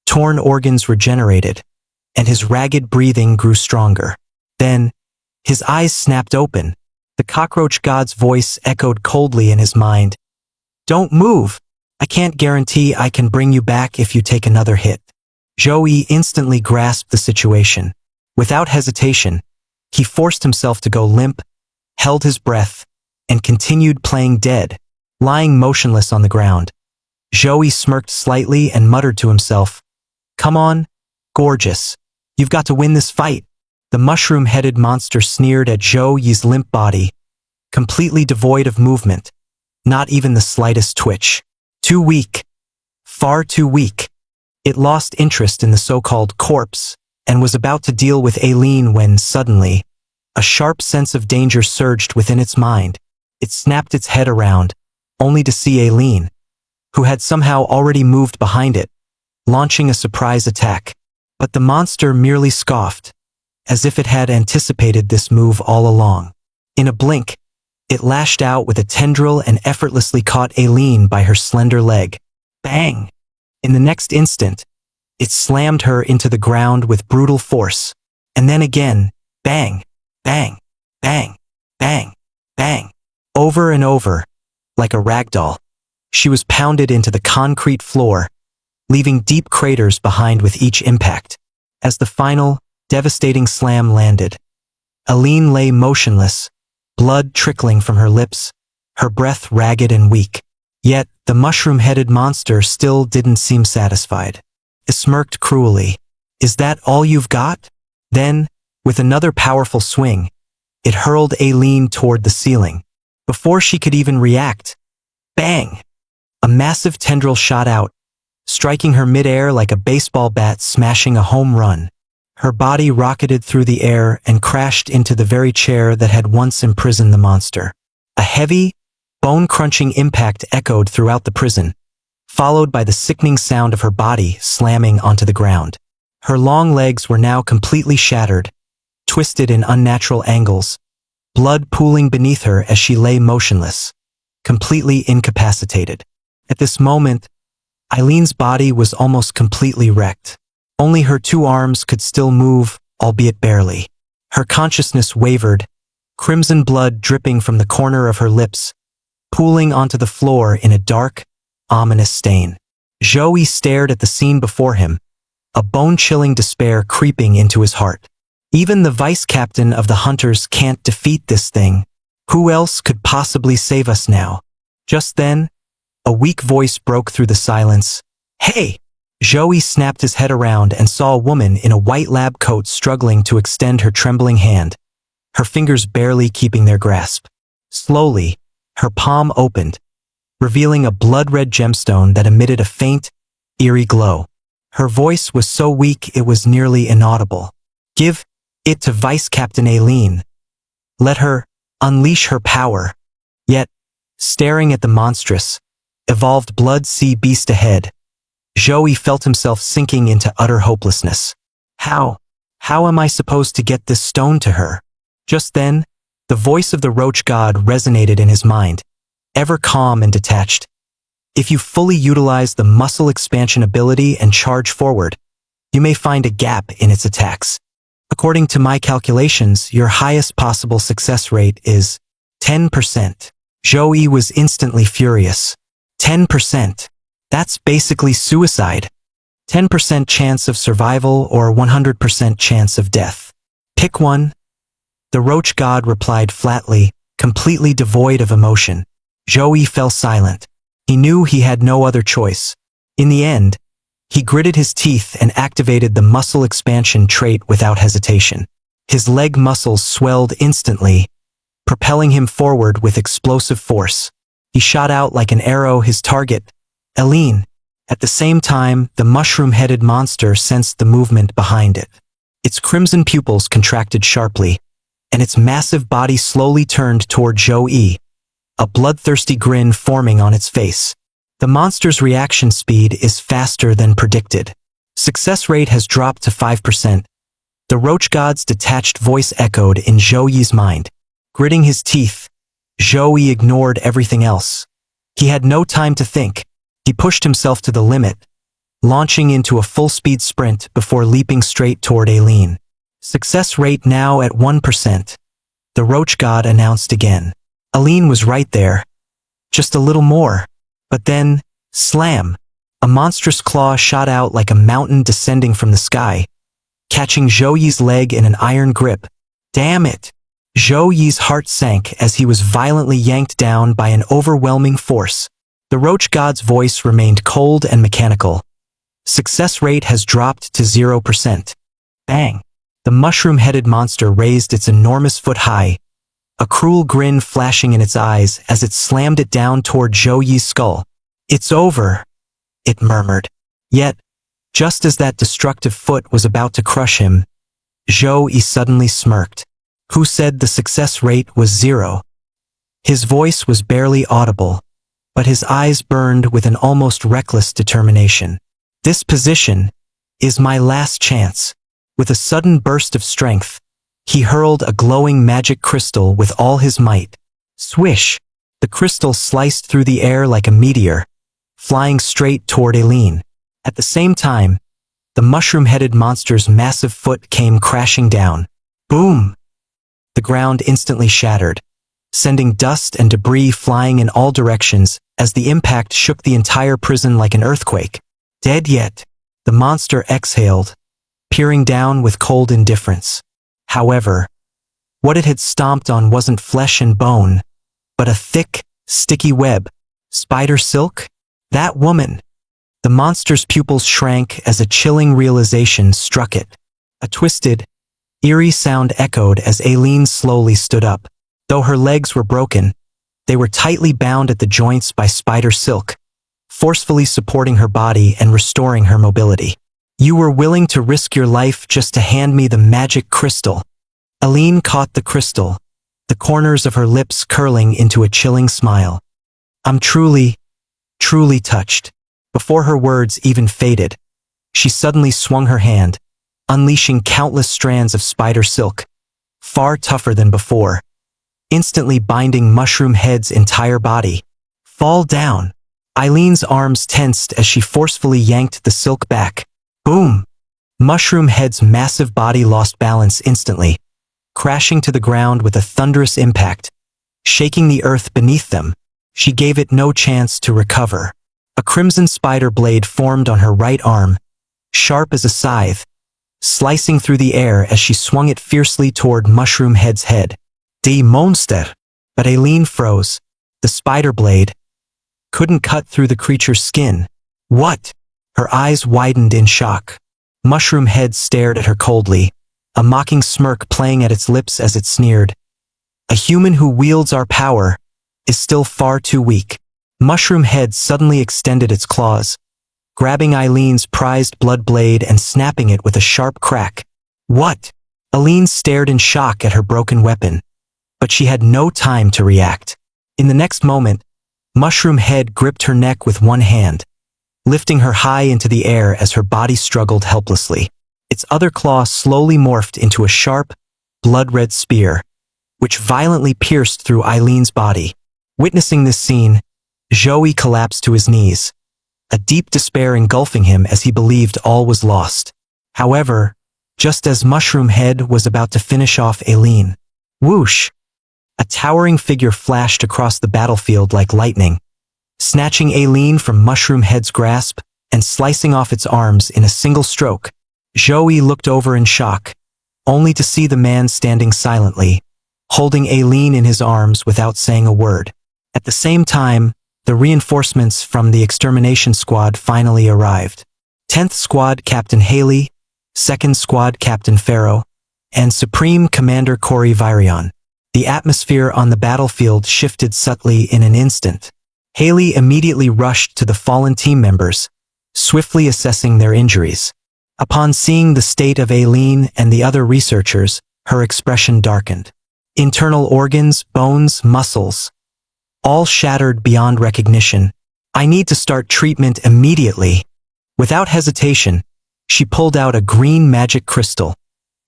torn organs regenerated, and his ragged breathing grew stronger. Then, his eyes snapped open. The cockroach god's voice echoed coldly in his mind. "Don't move. I can't guarantee I can bring you back if you take another hit." Zhou-Yi instantly grasped the situation. Without hesitation, he forced himself to go limp, held his breath, and continued playing dead. Lying motionless on the ground, Zhou-Yi smirked slightly and muttered to himself, "Come on, gorgeous. You've got to win this fight." The mushroom-headed monster sneered at Zhou-Yi's limp body, completely devoid of movement, not even the slightest twitch. Too weak. Far too weak. It lost interest in the so-called corpse and was about to deal with Aileen when, suddenly, a sharp sense of danger surged within its mind. It snapped its head around, only to see Aileen, who had somehow already moved behind it, launching a surprise attack. But the monster merely scoffed, as if it had anticipated this move all along. In a blink, it lashed out with a tendril and effortlessly caught Aileen by her slender leg. Bang! In the next instant, it slammed her into the ground with brutal force. And then again, bang, bang, bang, bang, bang. Over and over, like a rag doll, she was pounded into the concrete floor, leaving deep craters behind with each impact. As the final, devastating slam landed, Aileen lay motionless, blood trickling from her lips, her breath ragged and weak. Yet, the mushroom-headed monster still didn't seem satisfied. It smirked cruelly. Is that all you've got? Then, with another powerful swing, it hurled Aileen toward the ceiling. Before she could even react, bang! A massive tendril shot out, striking her midair like a baseball bat smashing a home run. Her body rocketed through the air and crashed into the very chair that had once imprisoned the monster. A heavy, bone-crunching impact echoed throughout the prison, followed by the sickening sound of her body slamming onto the ground. Her long legs were now completely shattered, twisted in unnatural angles, blood pooling beneath her as she lay motionless, completely incapacitated. At this moment, Eileen's body was almost completely wrecked. Only her two arms could still move, albeit barely. Her consciousness wavered, crimson blood dripping from the corner of her lips, pooling onto the floor in a dark, ominous stain. Joey stared at the scene before him, a bone-chilling despair creeping into his heart. Even the vice-captain of the hunters can't defeat this thing. Who else could possibly save us now? Just then, a weak voice broke through the silence. Hey! Joey snapped his head around and saw a woman in a white lab coat struggling to extend her trembling hand, her fingers barely keeping their grasp. Slowly, her palm opened, revealing a blood-red gemstone that emitted a faint, eerie glow. Her voice was so weak it was nearly inaudible. Give it to Vice Captain Aileen. Let her unleash her power. Yet, staring at the monstrous, evolved blood sea beast ahead, Joey felt himself sinking into utter hopelessness. How am I supposed to get this stone to her? Just then, the voice of the roach god resonated in his mind, ever calm and detached. If you fully utilize the muscle expansion ability and charge forward, you may find a gap in its attacks. According to my calculations, your highest possible success rate is 10%. Joey was instantly furious. 10%. That's basically suicide. 10% chance of survival or 100% chance of death. Pick one. The roach god replied flatly, completely devoid of emotion. Joey fell silent. He knew he had no other choice. In the end, he gritted his teeth and activated the muscle expansion trait without hesitation. His leg muscles swelled instantly, propelling him forward with explosive force. He shot out like an arrow his target, Aileen. At the same time, the mushroom-headed monster sensed the movement behind it. Its crimson pupils contracted sharply, and its massive body slowly turned toward Joey, a bloodthirsty grin forming on its face. The monster's reaction speed is faster than predicted. Success rate has dropped to 5%. The roach god's detached voice echoed in Joey's mind. Gritting his teeth, Joey ignored everything else. He had no time to think. He pushed himself to the limit, launching into a full-speed sprint before leaping straight toward Aileen. Success rate now at 1%. The roach god announced again. Aileen was right there. Just a little more. But then, slam! A monstrous claw shot out like a mountain descending from the sky, catching Joey's leg in an iron grip. Damn it! Joey's heart sank as he was violently yanked down by an overwhelming force. The roach god's voice remained cold and mechanical. Success rate has dropped to 0%. Bang! The mushroom-headed monster raised its enormous foot high, a cruel grin flashing in its eyes as it slammed it down toward Joey's skull. It's over, it murmured. Yet, just as that destructive foot was about to crush him, Joey suddenly smirked. Who said the success rate was 0? His voice was barely audible, but his eyes burned with an almost reckless determination. This position is my last chance. With a sudden burst of strength, he hurled a glowing magic crystal with all his might. Swish! The crystal sliced through the air like a meteor, flying straight toward Aileen. At the same time, the mushroom-headed monster's massive foot came crashing down. Boom! The ground instantly shattered, sending dust and debris flying in all directions as the impact shook the entire prison like an earthquake. Dead yet, the monster exhaled, peering down with cold indifference. However, what it had stomped on wasn't flesh and bone, but a thick, sticky web. Spider silk? That woman! The monster's pupils shrank as a chilling realization struck it. A twisted, eerie sound echoed as Aileen slowly stood up. Though her legs were broken, they were tightly bound at the joints by spider silk, forcefully supporting her body and restoring her mobility. You were willing to risk your life just to hand me the magic crystal. Aileen caught the crystal, the corners of her lips curling into a chilling smile. I'm truly touched. Before her words even faded, she suddenly swung her hand, unleashing countless strands of spider silk, far tougher than before, instantly binding Mushroom Head's entire body. Fall down. Eileen's arms tensed as she forcefully yanked the silk back. Boom! Mushroom Head's massive body lost balance instantly, crashing to the ground with a thunderous impact, shaking the earth beneath them. She gave it no chance to recover. A crimson spider blade formed on her right arm, sharp as a scythe, slicing through the air as she swung it fiercely toward Mushroom Head's head. Die Monster! But Aileen froze. The spider blade couldn't cut through the creature's skin. What? Her eyes widened in shock. Mushroom Head stared at her coldly, a mocking smirk playing at its lips as it sneered. A human who wields our power is still far too weak. Mushroom Head suddenly extended its claws, grabbing Eileen's prized blood blade and snapping it with a sharp crack. What? Aileen stared in shock at her broken weapon, but she had no time to react. In the next moment, Mushroom Head gripped her neck with one hand, lifting her high into the air as her body struggled helplessly. Its other claw slowly morphed into a sharp, blood-red spear, which violently pierced through Eileen's body. Witnessing this scene, Joey collapsed to his knees, a deep despair engulfing him as he believed all was lost. However, just as Mushroom Head was about to finish off Aileen, whoosh! A towering figure flashed across the battlefield like lightning, snatching Aileen from Mushroom Head's grasp and slicing off its arms in a single stroke. Joey looked over in shock, only to see the man standing silently, holding Aileen in his arms without saying a word. At the same time, the reinforcements from the extermination squad finally arrived. 10th Squad Captain Haley, 2nd Squad Captain Pharaoh, and Supreme Commander Cory Virion. The atmosphere on the battlefield shifted subtly in an instant. Haley immediately rushed to the fallen team members, swiftly assessing their injuries. Upon seeing the state of Aileen and the other researchers, her expression darkened. Internal organs, bones, muscles, all shattered beyond recognition. I need to start treatment immediately. Without hesitation, she pulled out a green magic crystal,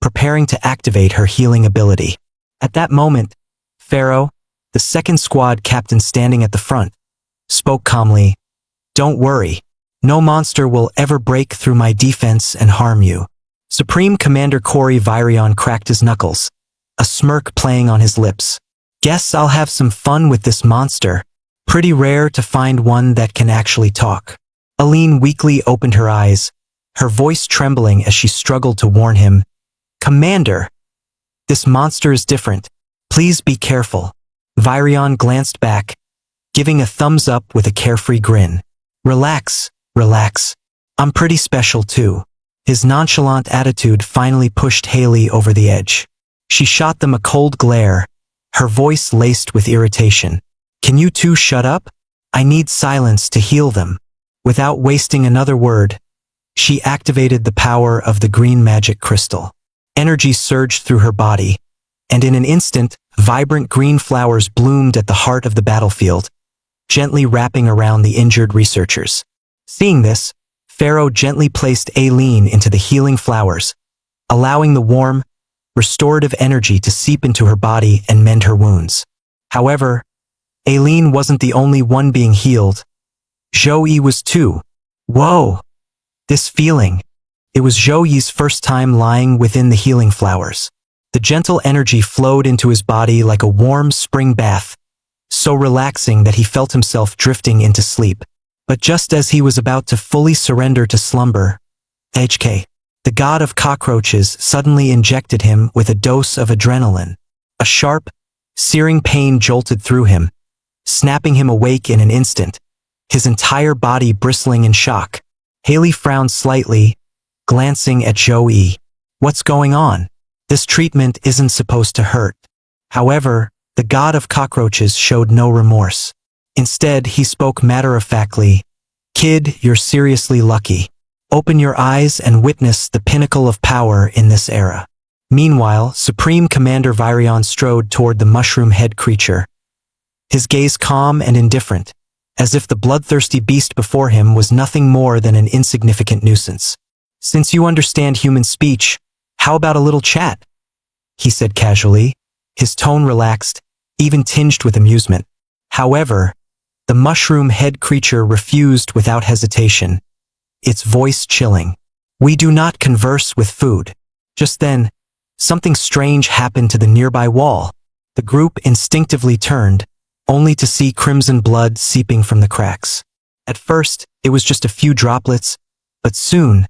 preparing to activate her healing ability. At that moment, Pharaoh, the 2nd Squad captain standing at the front, spoke calmly. Don't worry. No monster will ever break through my defense and harm you. Supreme Commander Cory Virion cracked his knuckles, a smirk playing on his lips. Guess I'll have some fun with this monster. Pretty rare to find one that can actually talk. Aileen weakly opened her eyes, her voice trembling as she struggled to warn him. Commander, this monster is different. Please be careful. Virion glanced back, giving a thumbs up with a carefree grin. Relax, relax. I'm pretty special too. His nonchalant attitude finally pushed Haley over the edge. She shot them a cold glare, her voice laced with irritation. Can you two shut up? I need silence to heal them. Without wasting another word, she activated the power of the green magic crystal. Energy surged through her body, and in an instant, vibrant green flowers bloomed at the heart of the battlefield, gently wrapping around the injured researchers. Seeing this, Pharaoh gently placed Aileen into the healing flowers, allowing the warm, restorative energy to seep into her body and mend her wounds. However, Aileen wasn't the only one being healed. Joey was too. Whoa! This feeling. It was Joey's first time lying within the healing flowers. The gentle energy flowed into his body like a warm spring bath, so relaxing that he felt himself drifting into sleep. But just as he was about to fully surrender to slumber, HK, the god of cockroaches, suddenly injected him with a dose of adrenaline. A sharp, searing pain jolted through him, snapping him awake in an instant, his entire body bristling in shock. Haley frowned slightly, glancing at Joey. What's going on? This treatment isn't supposed to hurt. However, the god of cockroaches showed no remorse. Instead, he spoke matter-of-factly. Kid, you're seriously lucky. Open your eyes and witness the pinnacle of power in this era. Meanwhile, Supreme Commander Virion strode toward the mushroom head creature. His gaze calm and indifferent, as if the bloodthirsty beast before him was nothing more than an insignificant nuisance. Since you understand human speech, how about a little chat? He said casually, his tone relaxed, even tinged with amusement. However, the mushroom head creature refused without hesitation, its voice chilling. We do not converse with food. Just then, something strange happened to the nearby wall. The group instinctively turned, only to see crimson blood seeping from the cracks. At first, it was just a few droplets, but soon,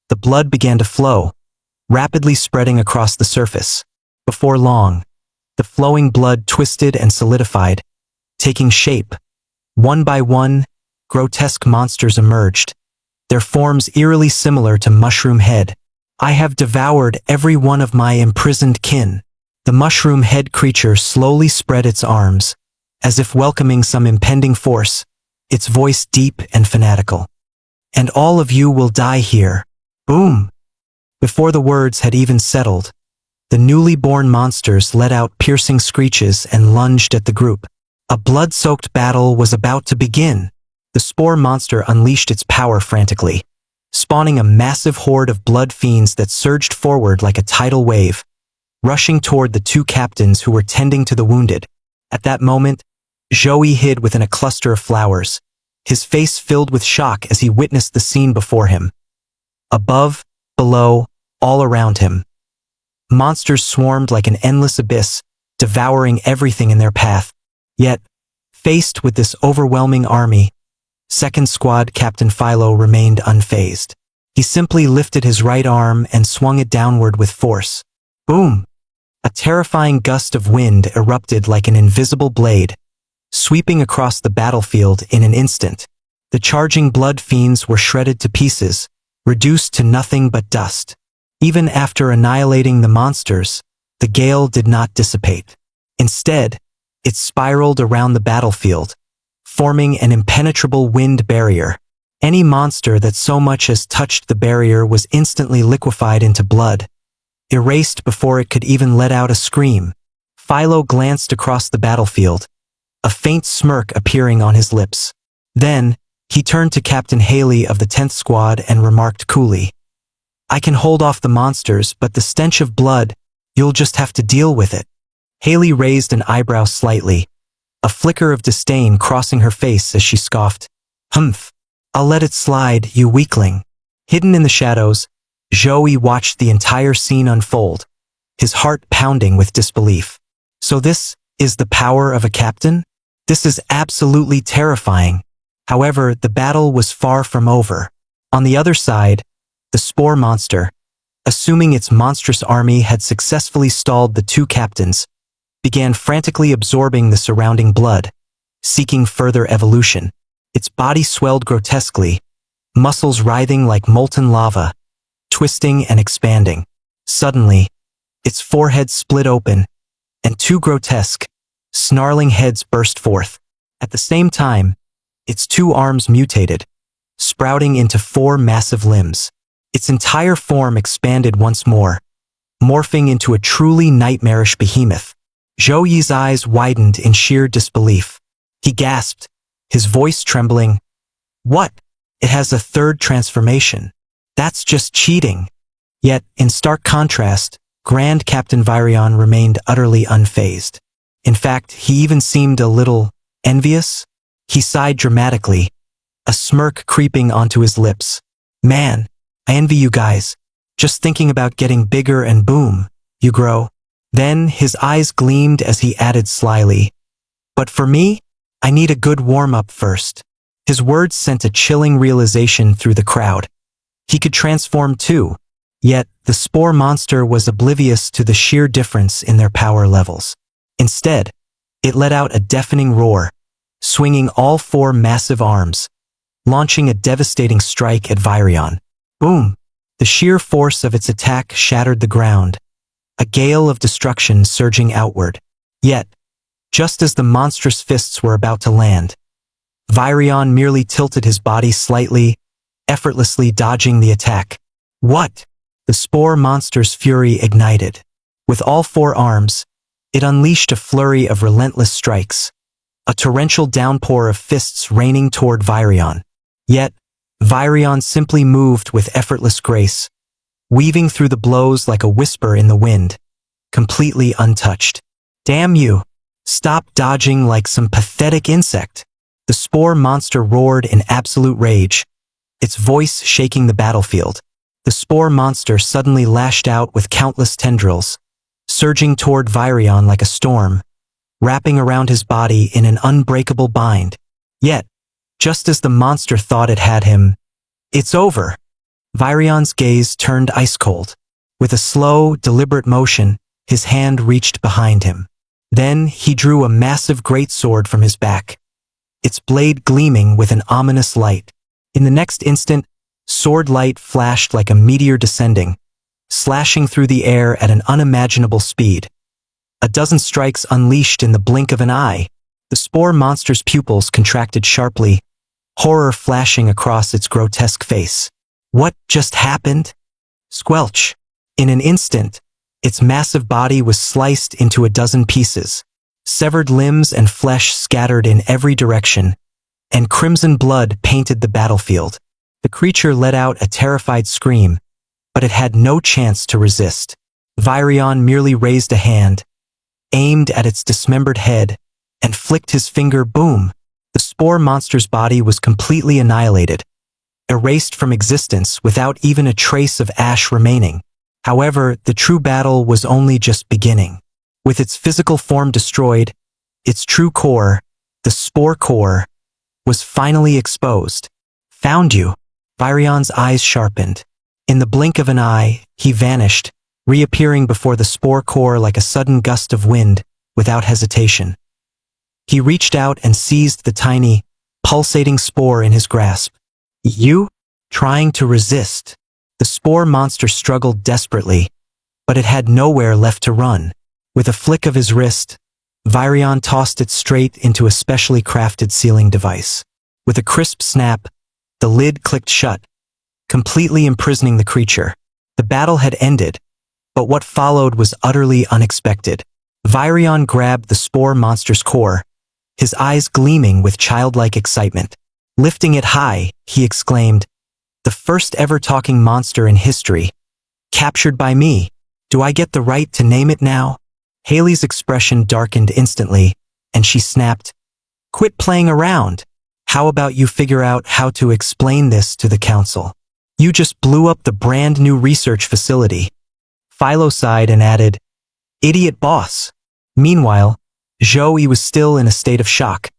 the blood began to flow, rapidly spreading across the surface. Before long, the flowing blood twisted and solidified, taking shape. One by one, grotesque monsters emerged, their forms eerily similar to Mushroom Head. I have devoured every one of my imprisoned kin. The mushroom head creature slowly spread its arms, as if welcoming some impending force, its voice deep and fanatical. And all of you will die here. Boom! Before the words had even settled, the newly born monsters let out piercing screeches and lunged at the group. A blood-soaked battle was about to begin. The spore monster unleashed its power frantically, spawning a massive horde of blood fiends that surged forward like a tidal wave, rushing toward the two captains who were tending to the wounded. At that moment, Joey hid within a cluster of flowers, his face filled with shock as he witnessed the scene before him. Above, below, all around him, monsters swarmed like an endless abyss, devouring everything in their path. Yet, faced with this overwhelming army, Second Squad Captain Philo remained unfazed. He simply lifted his right arm and swung it downward with force. Boom! A terrifying gust of wind erupted like an invisible blade, sweeping across the battlefield in an instant. The charging blood fiends were shredded to pieces, reduced to nothing but dust. Even after annihilating the monsters, the gale did not dissipate. Instead, it spiraled around the battlefield, forming an impenetrable wind barrier. Any monster that so much as touched the barrier was instantly liquefied into blood, erased before it could even let out a scream. Philo glanced across the battlefield, a faint smirk appearing on his lips. Then, he turned to Captain Haley of the 10th Squad and remarked coolly, I can hold off the monsters, but the stench of blood, you'll just have to deal with it. Haley raised an eyebrow slightly, a flicker of disdain crossing her face as she scoffed. Humph, I'll let it slide, you weakling. Hidden in the shadows, Joey watched the entire scene unfold, his heart pounding with disbelief. So this is the power of a captain? This is absolutely terrifying. However, the battle was far from over. On the other side, the spore monster, assuming its monstrous army had successfully stalled the two captains, began frantically absorbing the surrounding blood, seeking further evolution. Its body swelled grotesquely, muscles writhing like molten lava, twisting and expanding. Suddenly, its forehead split open, and two grotesque, snarling heads burst forth. At the same time, its two arms mutated, sprouting into four massive limbs. Its entire form expanded once more, morphing into a truly nightmarish behemoth. Joey's eyes widened in sheer disbelief. He gasped, his voice trembling. What? It has a third transformation. That's just cheating. Yet, in stark contrast, Grand Captain Virion remained utterly unfazed. In fact, he even seemed a little envious. He sighed dramatically, a smirk creeping onto his lips. Man, I envy you guys. Just thinking about getting bigger and boom, you grow. Then his eyes gleamed as he added slyly, but for me, I need a good warm-up first. His words sent a chilling realization through the crowd. He could transform too, yet the spore monster was oblivious to the sheer difference in their power levels. Instead, it let out a deafening roar, swinging all four massive arms, launching a devastating strike at Virion. Boom! The sheer force of its attack shattered the ground, a gale of destruction surging outward. Yet, just as the monstrous fists were about to land, Virion merely tilted his body slightly, effortlessly dodging the attack. What? The spore monster's fury ignited. With all four arms, it unleashed a flurry of relentless strikes, a torrential downpour of fists raining toward Virion. Yet, Virion simply moved with effortless grace, weaving through the blows like a whisper in the wind, completely untouched. Damn you! Stop dodging like some pathetic insect! The spore monster roared in absolute rage, its voice shaking the battlefield. The spore monster suddenly lashed out with countless tendrils, surging toward Virion like a storm, wrapping around his body in an unbreakable bind. Yet, just as the monster thought it had him, it's over. Virion's gaze turned ice cold. With a slow, deliberate motion, his hand reached behind him. Then he drew a massive greatsword from his back, its blade gleaming with an ominous light. In the next instant, sword light flashed like a meteor descending, slashing through the air at an unimaginable speed. A dozen strikes unleashed in the blink of an eye. The spore monster's pupils contracted sharply, horror flashing across its grotesque face. What just happened? Squelch! In an instant, its massive body was sliced into a dozen pieces. Severed limbs and flesh scattered in every direction, and crimson blood painted the battlefield. The creature let out a terrified scream, but it had no chance to resist. Virion merely raised a hand, aimed at its dismembered head, and flicked his finger. Boom! The spore monster's body was completely annihilated, erased from existence without even a trace of ash remaining. However, the true battle was only just beginning. With its physical form destroyed, its true core, the spore core, was finally exposed. Found you! Virion's eyes sharpened. In the blink of an eye, he vanished, reappearing before the spore core like a sudden gust of wind, without hesitation. He reached out and seized the tiny, pulsating spore in his grasp. You? Trying to resist. The spore monster struggled desperately, but it had nowhere left to run. With a flick of his wrist, Virion tossed it straight into a specially crafted sealing device. With a crisp snap, the lid clicked shut, completely imprisoning the creature. The battle had ended, but what followed was utterly unexpected. Virion grabbed the spore monster's core, his eyes gleaming with childlike excitement. Lifting it high, he exclaimed, "The first ever talking monster in history. Captured by me. Do I get the right to name it now?" Haley's expression darkened instantly, and she snapped, "Quit playing around. How about you figure out how to explain this to the council? You just blew up the brand new research facility." Philo sighed and added, "Idiot boss." Meanwhile, Zhou was still in a state of shock,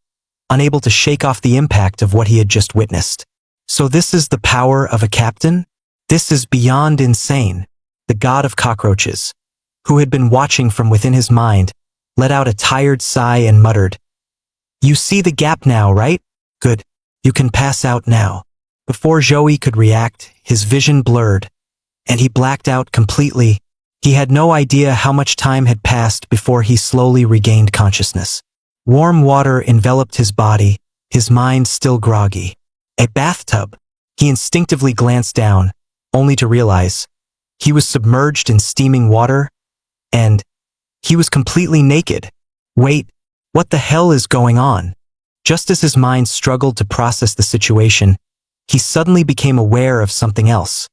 unable to shake off the impact of what he had just witnessed. So this is the power of a captain? This is beyond insane. The god of cockroaches, who had been watching from within his mind, let out a tired sigh and muttered, "You see the gap now, right? Good. You can pass out now." Before Zhou could react, his vision blurred, and he blacked out completely. He had no idea how much time had passed before he slowly regained consciousness. Warm water enveloped his body, his mind still groggy. A bathtub. He instinctively glanced down, only to realize he was submerged in steaming water, and he was completely naked. Wait, what the hell is going on? Just as his mind struggled to process the situation, he suddenly became aware of something else.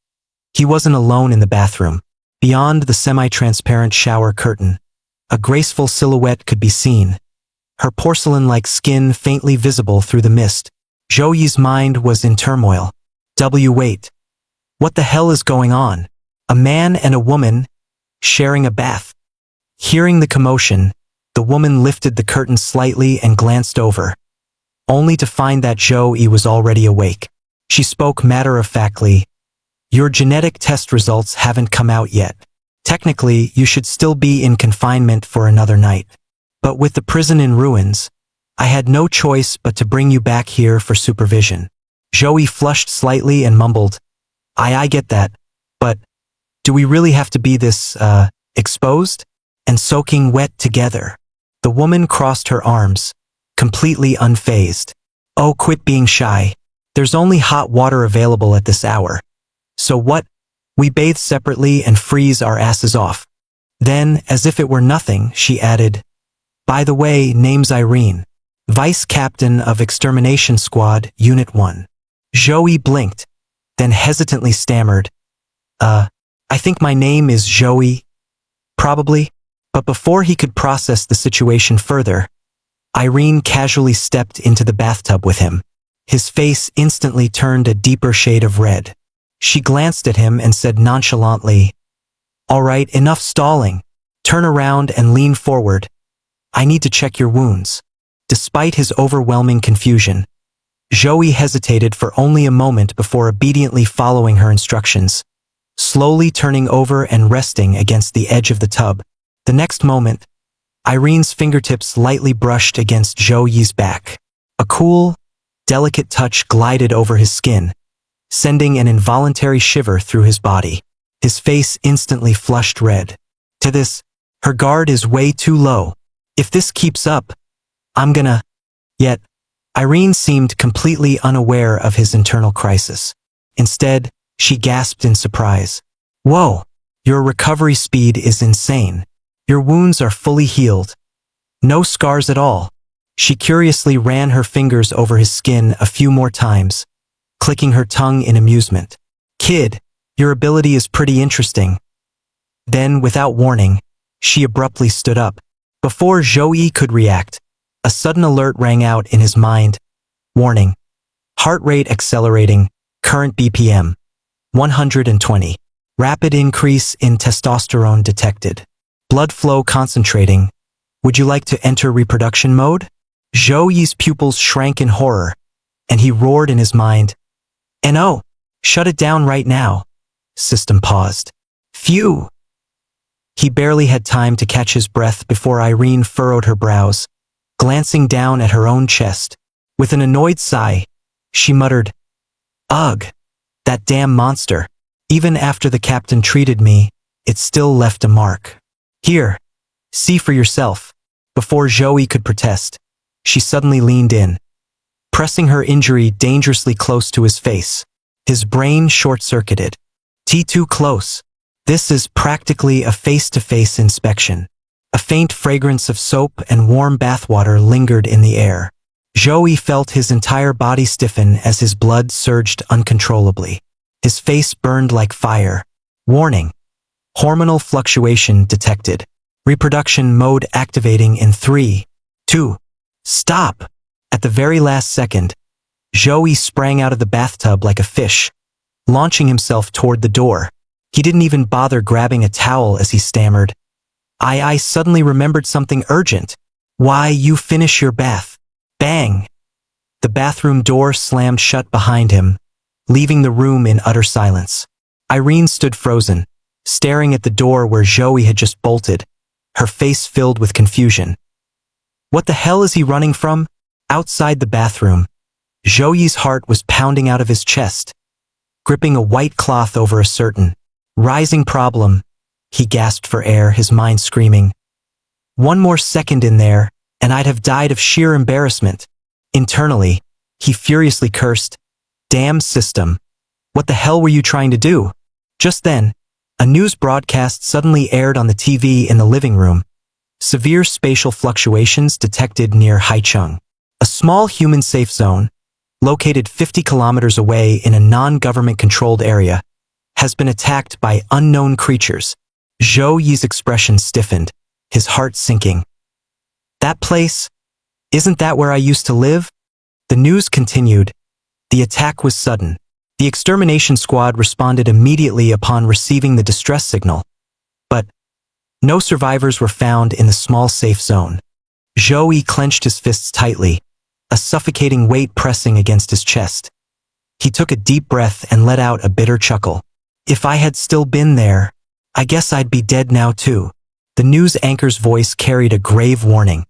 He wasn't alone in the bathroom. Beyond the semi-transparent shower curtain, a graceful silhouette could be seen, her porcelain-like skin faintly visible through the mist. Zhou's mind was in turmoil. Wait. What the hell is going on? A man and a woman sharing a bath. Hearing the commotion, the woman lifted the curtain slightly and glanced over, only to find that Zhou was already awake. She spoke matter-of-factly, "Your genetic test results haven't come out yet. Technically, you should still be in confinement for another night. But with the prison in ruins, I had no choice but to bring you back here for supervision. Joey flushed slightly and mumbled, I get that, but do we really have to be this, exposed? And soaking wet together. The woman crossed her arms, completely unfazed. Oh, quit being shy. There's only hot water available at this hour. So what? We bathe separately and freeze our asses off. Then, as if it were nothing, she added, by the way, name's Irene, Vice Captain of Extermination Squad, Unit 1. Joey blinked, then hesitantly stammered, I think my name is Joey. Probably. But before he could process the situation further, Irene casually stepped into the bathtub with him. His face instantly turned a deeper shade of red. She glanced at him and said nonchalantly, all right, enough stalling. Turn around and lean forward. I need to check your wounds. Despite his overwhelming confusion, Joey hesitated for only a moment before obediently following her instructions, slowly turning over and resting against the edge of the tub. The next moment, Irene's fingertips lightly brushed against Joey's back. A cool, delicate touch glided over his skin, sending an involuntary shiver through his body. His face instantly flushed red. To this, her guard is way too low. If this keeps up, I'm gonna... Yet, Irene seemed completely unaware of his internal crisis. Instead, she gasped in surprise. Whoa, your recovery speed is insane. Your wounds are fully healed. No scars at all. She curiously ran her fingers over his skin a few more times, clicking her tongue in amusement. Kid, your ability is pretty interesting. Then, without warning, she abruptly stood up. Before Joey could react, a sudden alert rang out in his mind. Warning. Heart rate accelerating, current BPM, 120. Rapid increase in testosterone detected. Blood flow concentrating. Would you like to enter reproduction mode? Joey's pupils shrank in horror, and he roared in his mind. No, shut it down right now. System paused. Phew. He barely had time to catch his breath before Irene furrowed her brows, glancing down at her own chest. With an annoyed sigh, she muttered, Ugh, that damn monster. Even after the captain treated me, it still left a mark. Here, see for yourself. Before Joey could protest, she suddenly leaned in, pressing her injury dangerously close to his face. His brain short-circuited. Too close. This is practically a face-to-face inspection. A faint fragrance of soap and warm bathwater lingered in the air. Joey felt his entire body stiffen as his blood surged uncontrollably. His face burned like fire. Warning. Hormonal fluctuation detected. Reproduction mode activating in 3, 2. Stop! At the very last second, Joey sprang out of the bathtub like a fish, launching himself toward the door. He didn't even bother grabbing a towel as he stammered. I suddenly remembered something urgent. Why, you finish your bath. Bang! The bathroom door slammed shut behind him, leaving the room in utter silence. Irene stood frozen, staring at the door where Joey had just bolted, her face filled with confusion. What the hell is he running from? Outside the bathroom, Joey's heart was pounding out of his chest, gripping a white cloth over a certain rising problem. He gasped for air, his mind screaming. One more second in there, and I'd have died of sheer embarrassment. Internally, he furiously cursed, Damn system. What the hell were you trying to do? Just then, a news broadcast suddenly aired on the TV in the living room. Severe spatial fluctuations detected near Haicheng, a small human safe zone, located 50 kilometers away in a non-government controlled area, has been attacked by unknown creatures. Zhou Yi's expression stiffened, his heart sinking. That place? Isn't that where I used to live? The news continued. The attack was sudden. The extermination squad responded immediately upon receiving the distress signal. But no survivors were found in the small safe zone. Zhou Yi clenched his fists tightly, a suffocating weight pressing against his chest. He took a deep breath and let out a bitter chuckle. If I had still been there, I guess I'd be dead now too. The news anchor's voice carried a grave warning.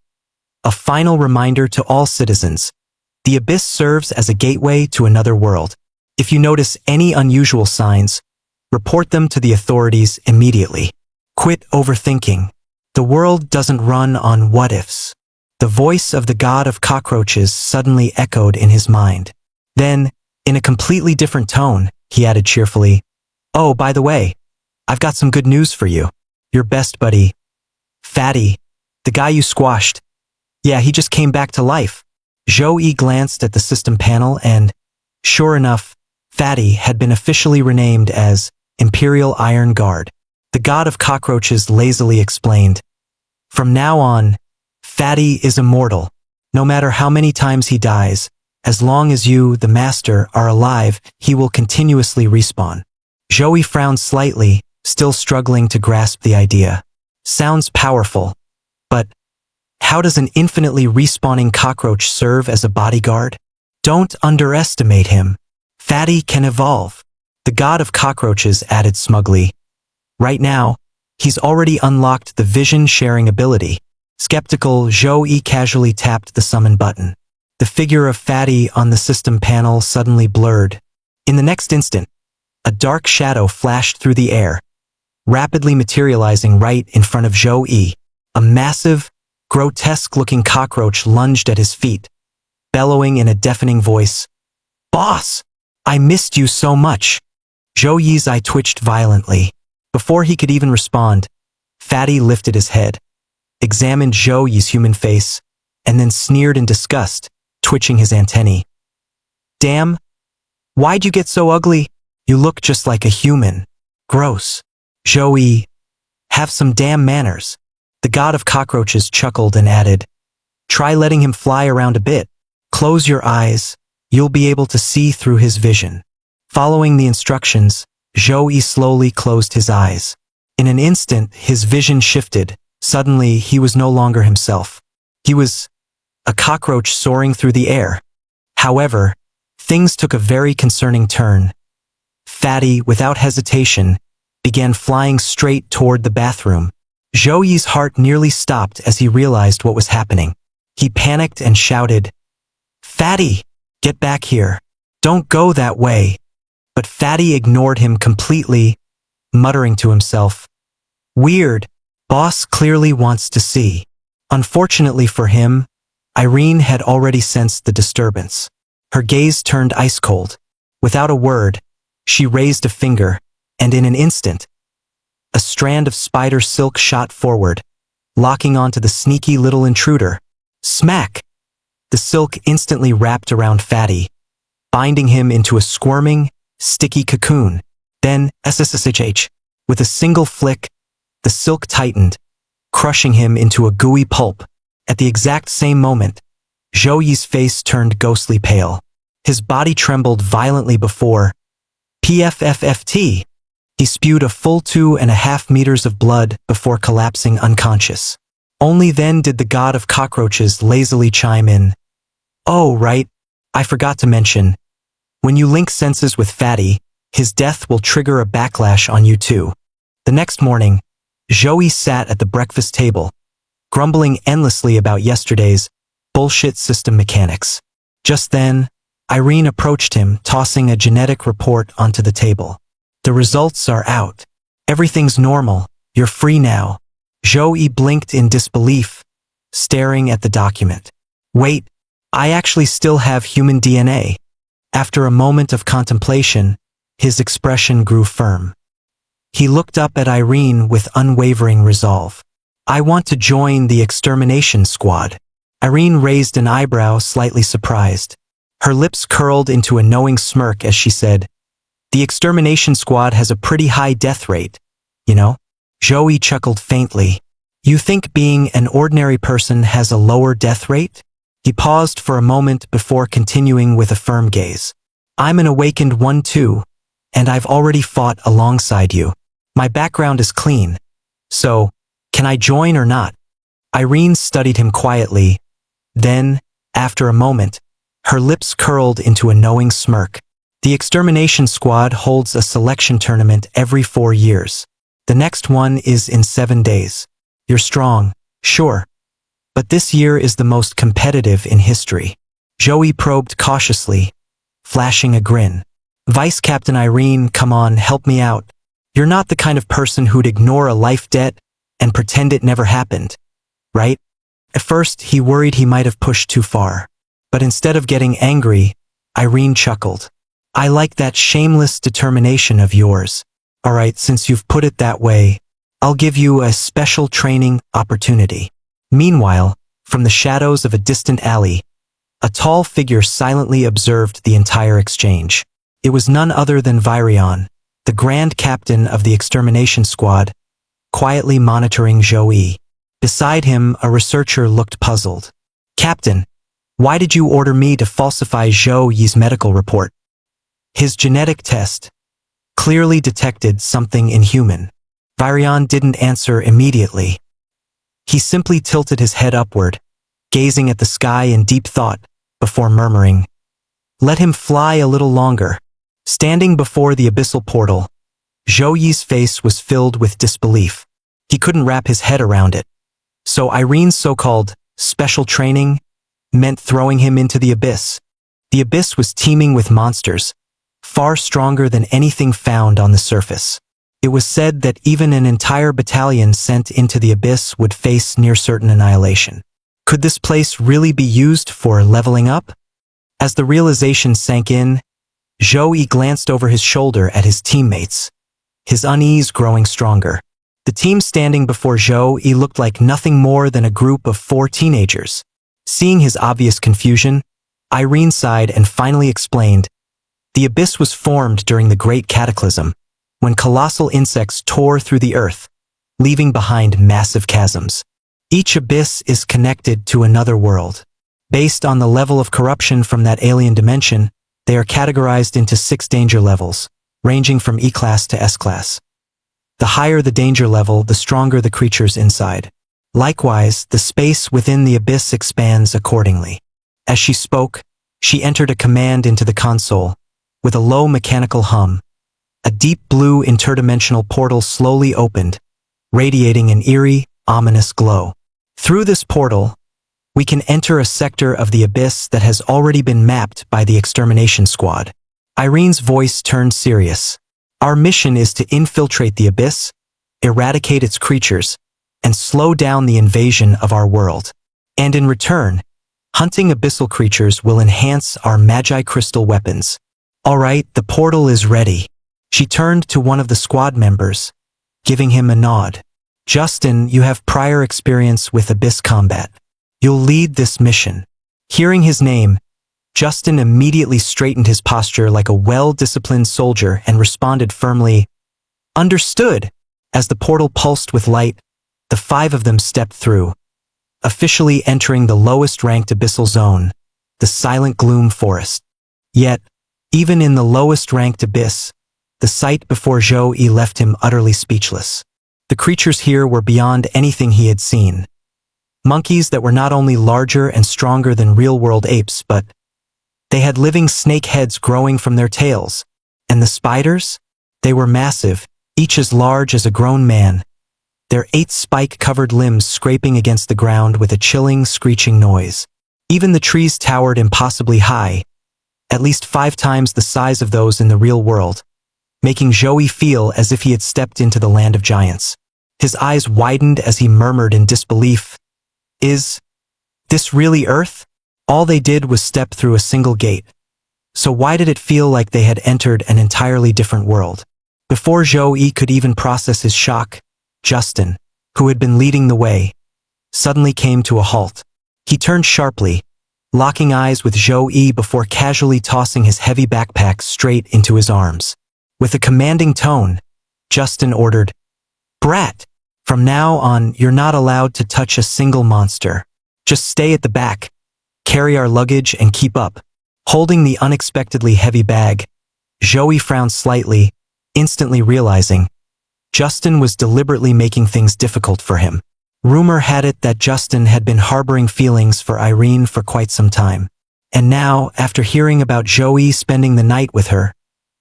A final reminder to all citizens. The abyss serves as a gateway to another world. If you notice any unusual signs, report them to the authorities immediately. Quit overthinking. The world doesn't run on what-ifs. The voice of the god of cockroaches suddenly echoed in his mind. Then, in a completely different tone, he added cheerfully, "Oh, by the way, I've got some good news for you. Your best buddy, Fatty, the guy you squashed. Yeah, he just came back to life." Zhou glanced at the system panel and, sure enough, Fatty had been officially renamed as Imperial Iron Guard. The god of cockroaches lazily explained, "From now on, Fatty is immortal. No matter how many times he dies, as long as you, the master, are alive, he will continuously respawn." Zhou frowned slightly, still struggling to grasp the idea. Sounds powerful, but how does an infinitely respawning cockroach serve as a bodyguard? Don't underestimate him. Fatty can evolve. The god of cockroaches added smugly. Right now, he's already unlocked the vision-sharing ability. Skeptical, Zhou casually tapped the summon button. The figure of Fatty on the system panel suddenly blurred. In the next instant, a dark shadow flashed through the air, rapidly materializing right in front of Zhou. A massive, grotesque-looking cockroach lunged at his feet, bellowing in a deafening voice, "Boss! I missed you so much." Zhou's eye twitched violently. Before he could even respond, Fatty lifted his head, examined Zhou's human face, and then sneered in disgust, twitching his antennae. "Damn! Why'd you get so ugly? You look just like a human. Gross." Zhou, have some damn manners. The god of cockroaches chuckled and added, "Try letting him fly around a bit. Close your eyes. You'll be able to see through his vision." Following the instructions, Zhou slowly closed his eyes. In an instant, his vision shifted. Suddenly, he was no longer himself. He was a cockroach soaring through the air. However, things took a very concerning turn. Fatty, without hesitation, began flying straight toward the bathroom. Zhou's heart nearly stopped as he realized what was happening. He panicked and shouted, "Fatty, get back here. Don't go that way." But Fatty ignored him completely, muttering to himself, "Weird, boss clearly wants to see." Unfortunately for him, Irene had already sensed the disturbance. Her gaze turned ice cold. Without a word, she raised a finger, and in an instant, a strand of spider silk shot forward, locking onto the sneaky little intruder. Smack! The silk instantly wrapped around Fatty, binding him into a squirming, sticky cocoon. Then, SSSH, with a single flick, the silk tightened, crushing him into a gooey pulp. At the exact same moment, Zhou's face turned ghostly pale. His body trembled violently before PFFFT. He spewed a full 2.5 meters of blood before collapsing unconscious. Only then did the god of cockroaches lazily chime in. "Oh, right, I forgot to mention. When you link senses with Fatty, his death will trigger a backlash on you too." The next morning, Zhou sat at the breakfast table, grumbling endlessly about yesterday's bullshit system mechanics. Just then, Irene approached him, tossing a genetic report onto the table. "The results are out. Everything's normal. You're free now." Zhou blinked in disbelief, staring at the document. "Wait, I actually still have human DNA." After a moment of contemplation, his expression grew firm. He looked up at Irene with unwavering resolve. "I want to join the extermination squad." Irene raised an eyebrow, slightly surprised. Her lips curled into a knowing smirk as she said, "The extermination squad has a pretty high death rate, you know?" Zhou chuckled faintly. "You think being an ordinary person has a lower death rate?" He paused for a moment before continuing with a firm gaze. "I'm an awakened one too, and I've already fought alongside you. My background is clean. So, can I join or not?" Irene studied him quietly. Then, after a moment, her lips curled into a knowing smirk. "The extermination squad holds a selection tournament every 4 years. The next one is in 7 days. You're strong, sure, But this year is the most competitive in history. Joey probed cautiously, flashing a grin. Vice Captain Irene, come on, help me out. You're not the kind of person who'd ignore a life debt and pretend it never happened, right? At first, he worried he might have pushed too far. But instead of getting angry, Irene chuckled. I like that shameless determination of yours. Alright, since you've put it that way, I'll give you a special training opportunity. Meanwhile, from the shadows of a distant alley, a tall figure silently observed the entire exchange. It was none other than Virion, the Grand Captain of the Extermination Squad, quietly monitoring Joey. Beside him, a researcher looked puzzled. Captain, why did you order me to falsify Zhou Yi's medical report? His genetic test clearly detected something inhuman. Virion didn't answer immediately. He simply tilted his head upward, gazing at the sky in deep thought, before murmuring, let him fly a little longer. Standing before the abyssal portal, Zhou Yi's face was filled with disbelief. He couldn't wrap his head around it. So Irene's so-called special training meant throwing him into the abyss. The abyss was teeming with monsters, far stronger than anything found on the surface. It was said that even an entire battalion sent into the abyss would face near-certain annihilation. Could this place really be used for leveling up? As the realization sank in, Zhou Yi glanced over his shoulder at his teammates, his unease growing stronger. The team standing before Zhou Yi looked like nothing more than a group of 4 teenagers. Seeing his obvious confusion, Irene sighed and finally explained, the abyss was formed during the Great Cataclysm, when colossal insects tore through the earth, leaving behind massive chasms. Each abyss is connected to another world. Based on the level of corruption from that alien dimension, they are categorized into 6 danger levels, ranging from E-class to S-class. The higher the danger level, the stronger the creatures inside. Likewise, the space within the abyss expands accordingly. As she spoke, she entered a command into the console. With a low mechanical hum, a deep blue interdimensional portal slowly opened, radiating an eerie, ominous glow. Through this portal, we can enter a sector of the abyss that has already been mapped by the extermination squad. Irene's voice turned serious. Our mission is to infiltrate the abyss, eradicate its creatures, and slow down the invasion of our world. And in return, hunting abyssal creatures will enhance our Magi crystal weapons. All right, the portal is ready. She turned to one of the squad members, giving him a nod. Justin, you have prior experience with abyss combat. You'll lead this mission. Hearing his name, Justin immediately straightened his posture like a well-disciplined soldier and responded firmly, understood. As the portal pulsed with light, the 5 of them stepped through, officially entering the lowest-ranked abyssal zone, the Silent Gloom Forest. Yet, even in the lowest-ranked abyss, the sight before Zhou Yi left him utterly speechless. The creatures here were beyond anything he had seen. Monkeys that were not only larger and stronger than real-world apes, but they had living snake heads growing from their tails. And the spiders? They were massive, each as large as a grown man, their 8 spike-covered limbs scraping against the ground with a chilling, screeching noise. Even the trees towered impossibly high, at least 5 times the size of those in the real world, making Joey feel as if he had stepped into the land of giants. His eyes widened as he murmured in disbelief, is this really Earth? All they did was step through a single gate. So why did it feel like they had entered an entirely different world? Before Zhou Yi could even process his shock, Justin, who had been leading the way, suddenly came to a halt. He turned sharply, locking eyes with Zhou Yi before casually tossing his heavy backpack straight into his arms. With a commanding tone, Justin ordered, Brat, from now on you're not allowed to touch a single monster. Just stay at the back, carry our luggage and keep up. Holding the unexpectedly heavy bag, Joey frowned slightly, instantly realizing Justin was deliberately making things difficult for him. Rumor had it that Justin had been harboring feelings for Irene for quite some time. And now, after hearing about Joey spending the night with her,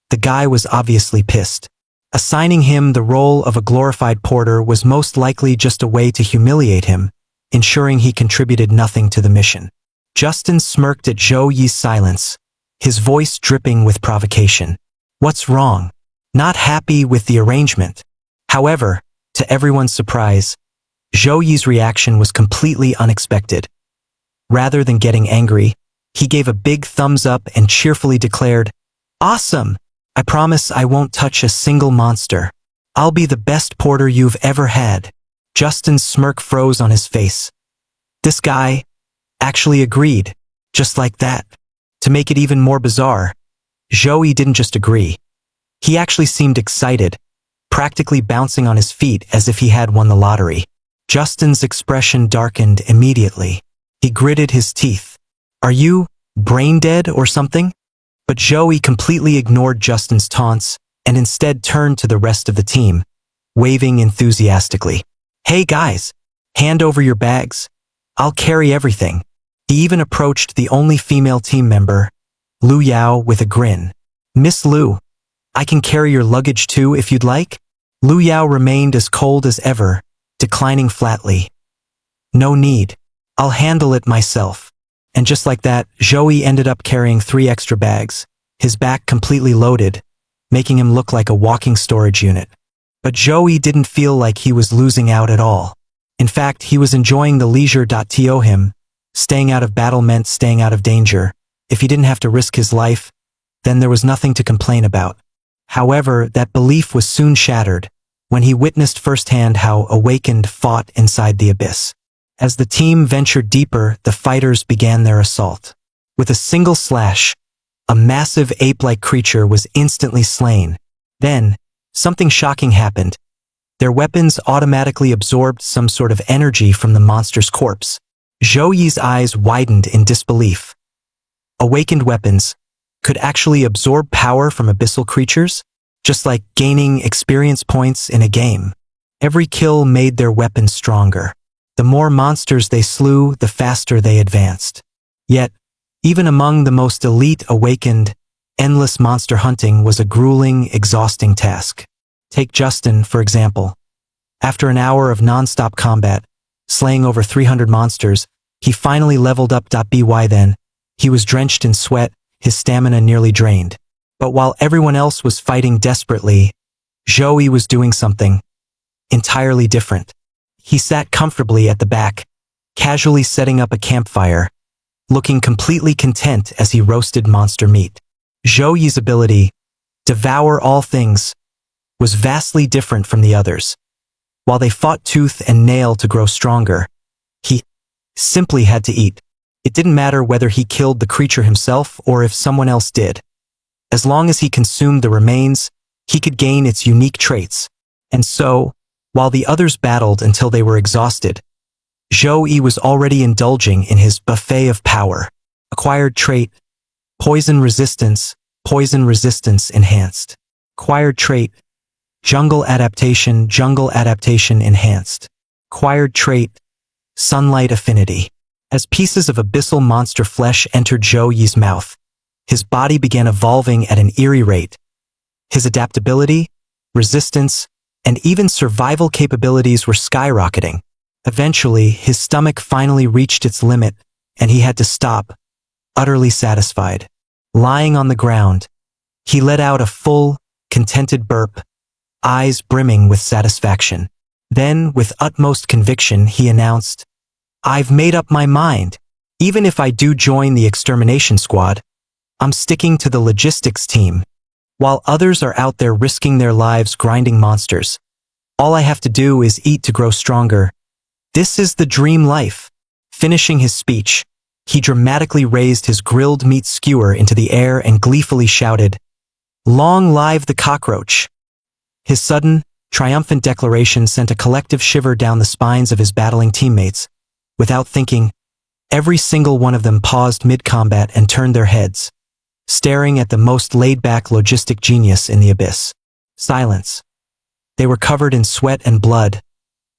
the guy was obviously pissed. Assigning him the role of a glorified porter was most likely just a way to humiliate him, ensuring he contributed nothing to the mission. Justin smirked at Zhou Yi's silence, his voice dripping with provocation. What's wrong? Not happy with the arrangement. However, to everyone's surprise, Zhou Yi's reaction was completely unexpected. Rather than getting angry, he gave a big thumbs up and cheerfully declared, "Awesome! I promise I won't touch a single monster. I'll be the best porter you've ever had." Justin's smirk froze on his face. This guy actually agreed, just like that. To make it even more bizarre, Zhou Yi didn't just agree. He actually seemed excited, practically bouncing on his feet as if he had won the lottery. Justin's expression darkened immediately. He gritted his teeth. "Are you brain dead or something?" But Zhou Yi completely ignored Justin's taunts and instead turned to the rest of the team, waving enthusiastically. "Hey guys, hand over your bags. I'll carry everything." He even approached the only female team member, Lu Yao, with a grin. "Miss Lu, I can carry your luggage too if you'd like." Lu Yao remained as cold as ever, declining flatly. "No need. I'll handle it myself." And just like that, Zhou Yi ended up carrying 3 extra bags, his back completely loaded, making him look like a walking storage unit. But Zhou Yi didn't feel like he was losing out at all. In fact, he was enjoying the leisure. To him, staying out of battle meant staying out of danger. If he didn't have to risk his life, then there was nothing to complain about. However, that belief was soon shattered when he witnessed firsthand how Awakened fought inside the abyss. As the team ventured deeper, the fighters began their assault. With a single slash, a massive ape-like creature was instantly slain. Then, something shocking happened. Their weapons automatically absorbed some sort of energy from the monster's corpse. Zhou Yi's eyes widened in disbelief. Awakened weapons could actually absorb power from abyssal creatures, just like gaining experience points in a game. Every kill made their weapons stronger. The more monsters they slew, the faster they advanced. Yet, even among the most elite Awakened, endless monster hunting was a grueling, exhausting task. Take Justin, for example. After an hour of non-stop combat, slaying over 300 monsters, he finally leveled up. By then, he was drenched in sweat, his stamina nearly drained. But while everyone else was fighting desperately, Zhou Yi was doing something entirely different. He sat comfortably at the back, casually setting up a campfire, looking completely content as he roasted monster meat. Zhou Yi's ability, devour all things, was vastly different from the others. While they fought tooth and nail to grow stronger, he simply had to eat. It didn't matter whether he killed the creature himself or if someone else did. As long as he consumed the remains, he could gain its unique traits. And so, while the others battled until they were exhausted, Zhou Yi was already indulging in his buffet of power. Acquired trait, poison resistance enhanced. Acquired trait, jungle adaptation enhanced. Acquired trait, sunlight affinity. As pieces of abyssal monster flesh entered Zhou Yi's mouth, his body began evolving at an eerie rate. His adaptability, resistance, and even survival capabilities were skyrocketing. Eventually, his stomach finally reached its limit, and he had to stop, utterly satisfied. Lying on the ground, he let out a full, contented burp, eyes brimming with satisfaction. Then, with utmost conviction, he announced, "I've made up my mind. Even if I do join the extermination squad, I'm sticking to the logistics team. While others are out there risking their lives grinding monsters, all I have to do is eat to grow stronger. This is the dream life." Finishing his speech, he dramatically raised his grilled meat skewer into the air and gleefully shouted, "Long live the cockroach!" His sudden, triumphant declaration sent a collective shiver down the spines of his battling teammates. Without thinking, every single one of them paused mid-combat and turned their heads, staring at the most laid-back logistic genius in the abyss. Silence. They were covered in sweat and blood,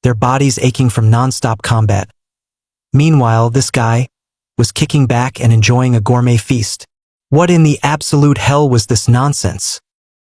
their bodies aching from non-stop combat. Meanwhile, this guy was kicking back and enjoying a gourmet feast. What in the absolute hell was this nonsense?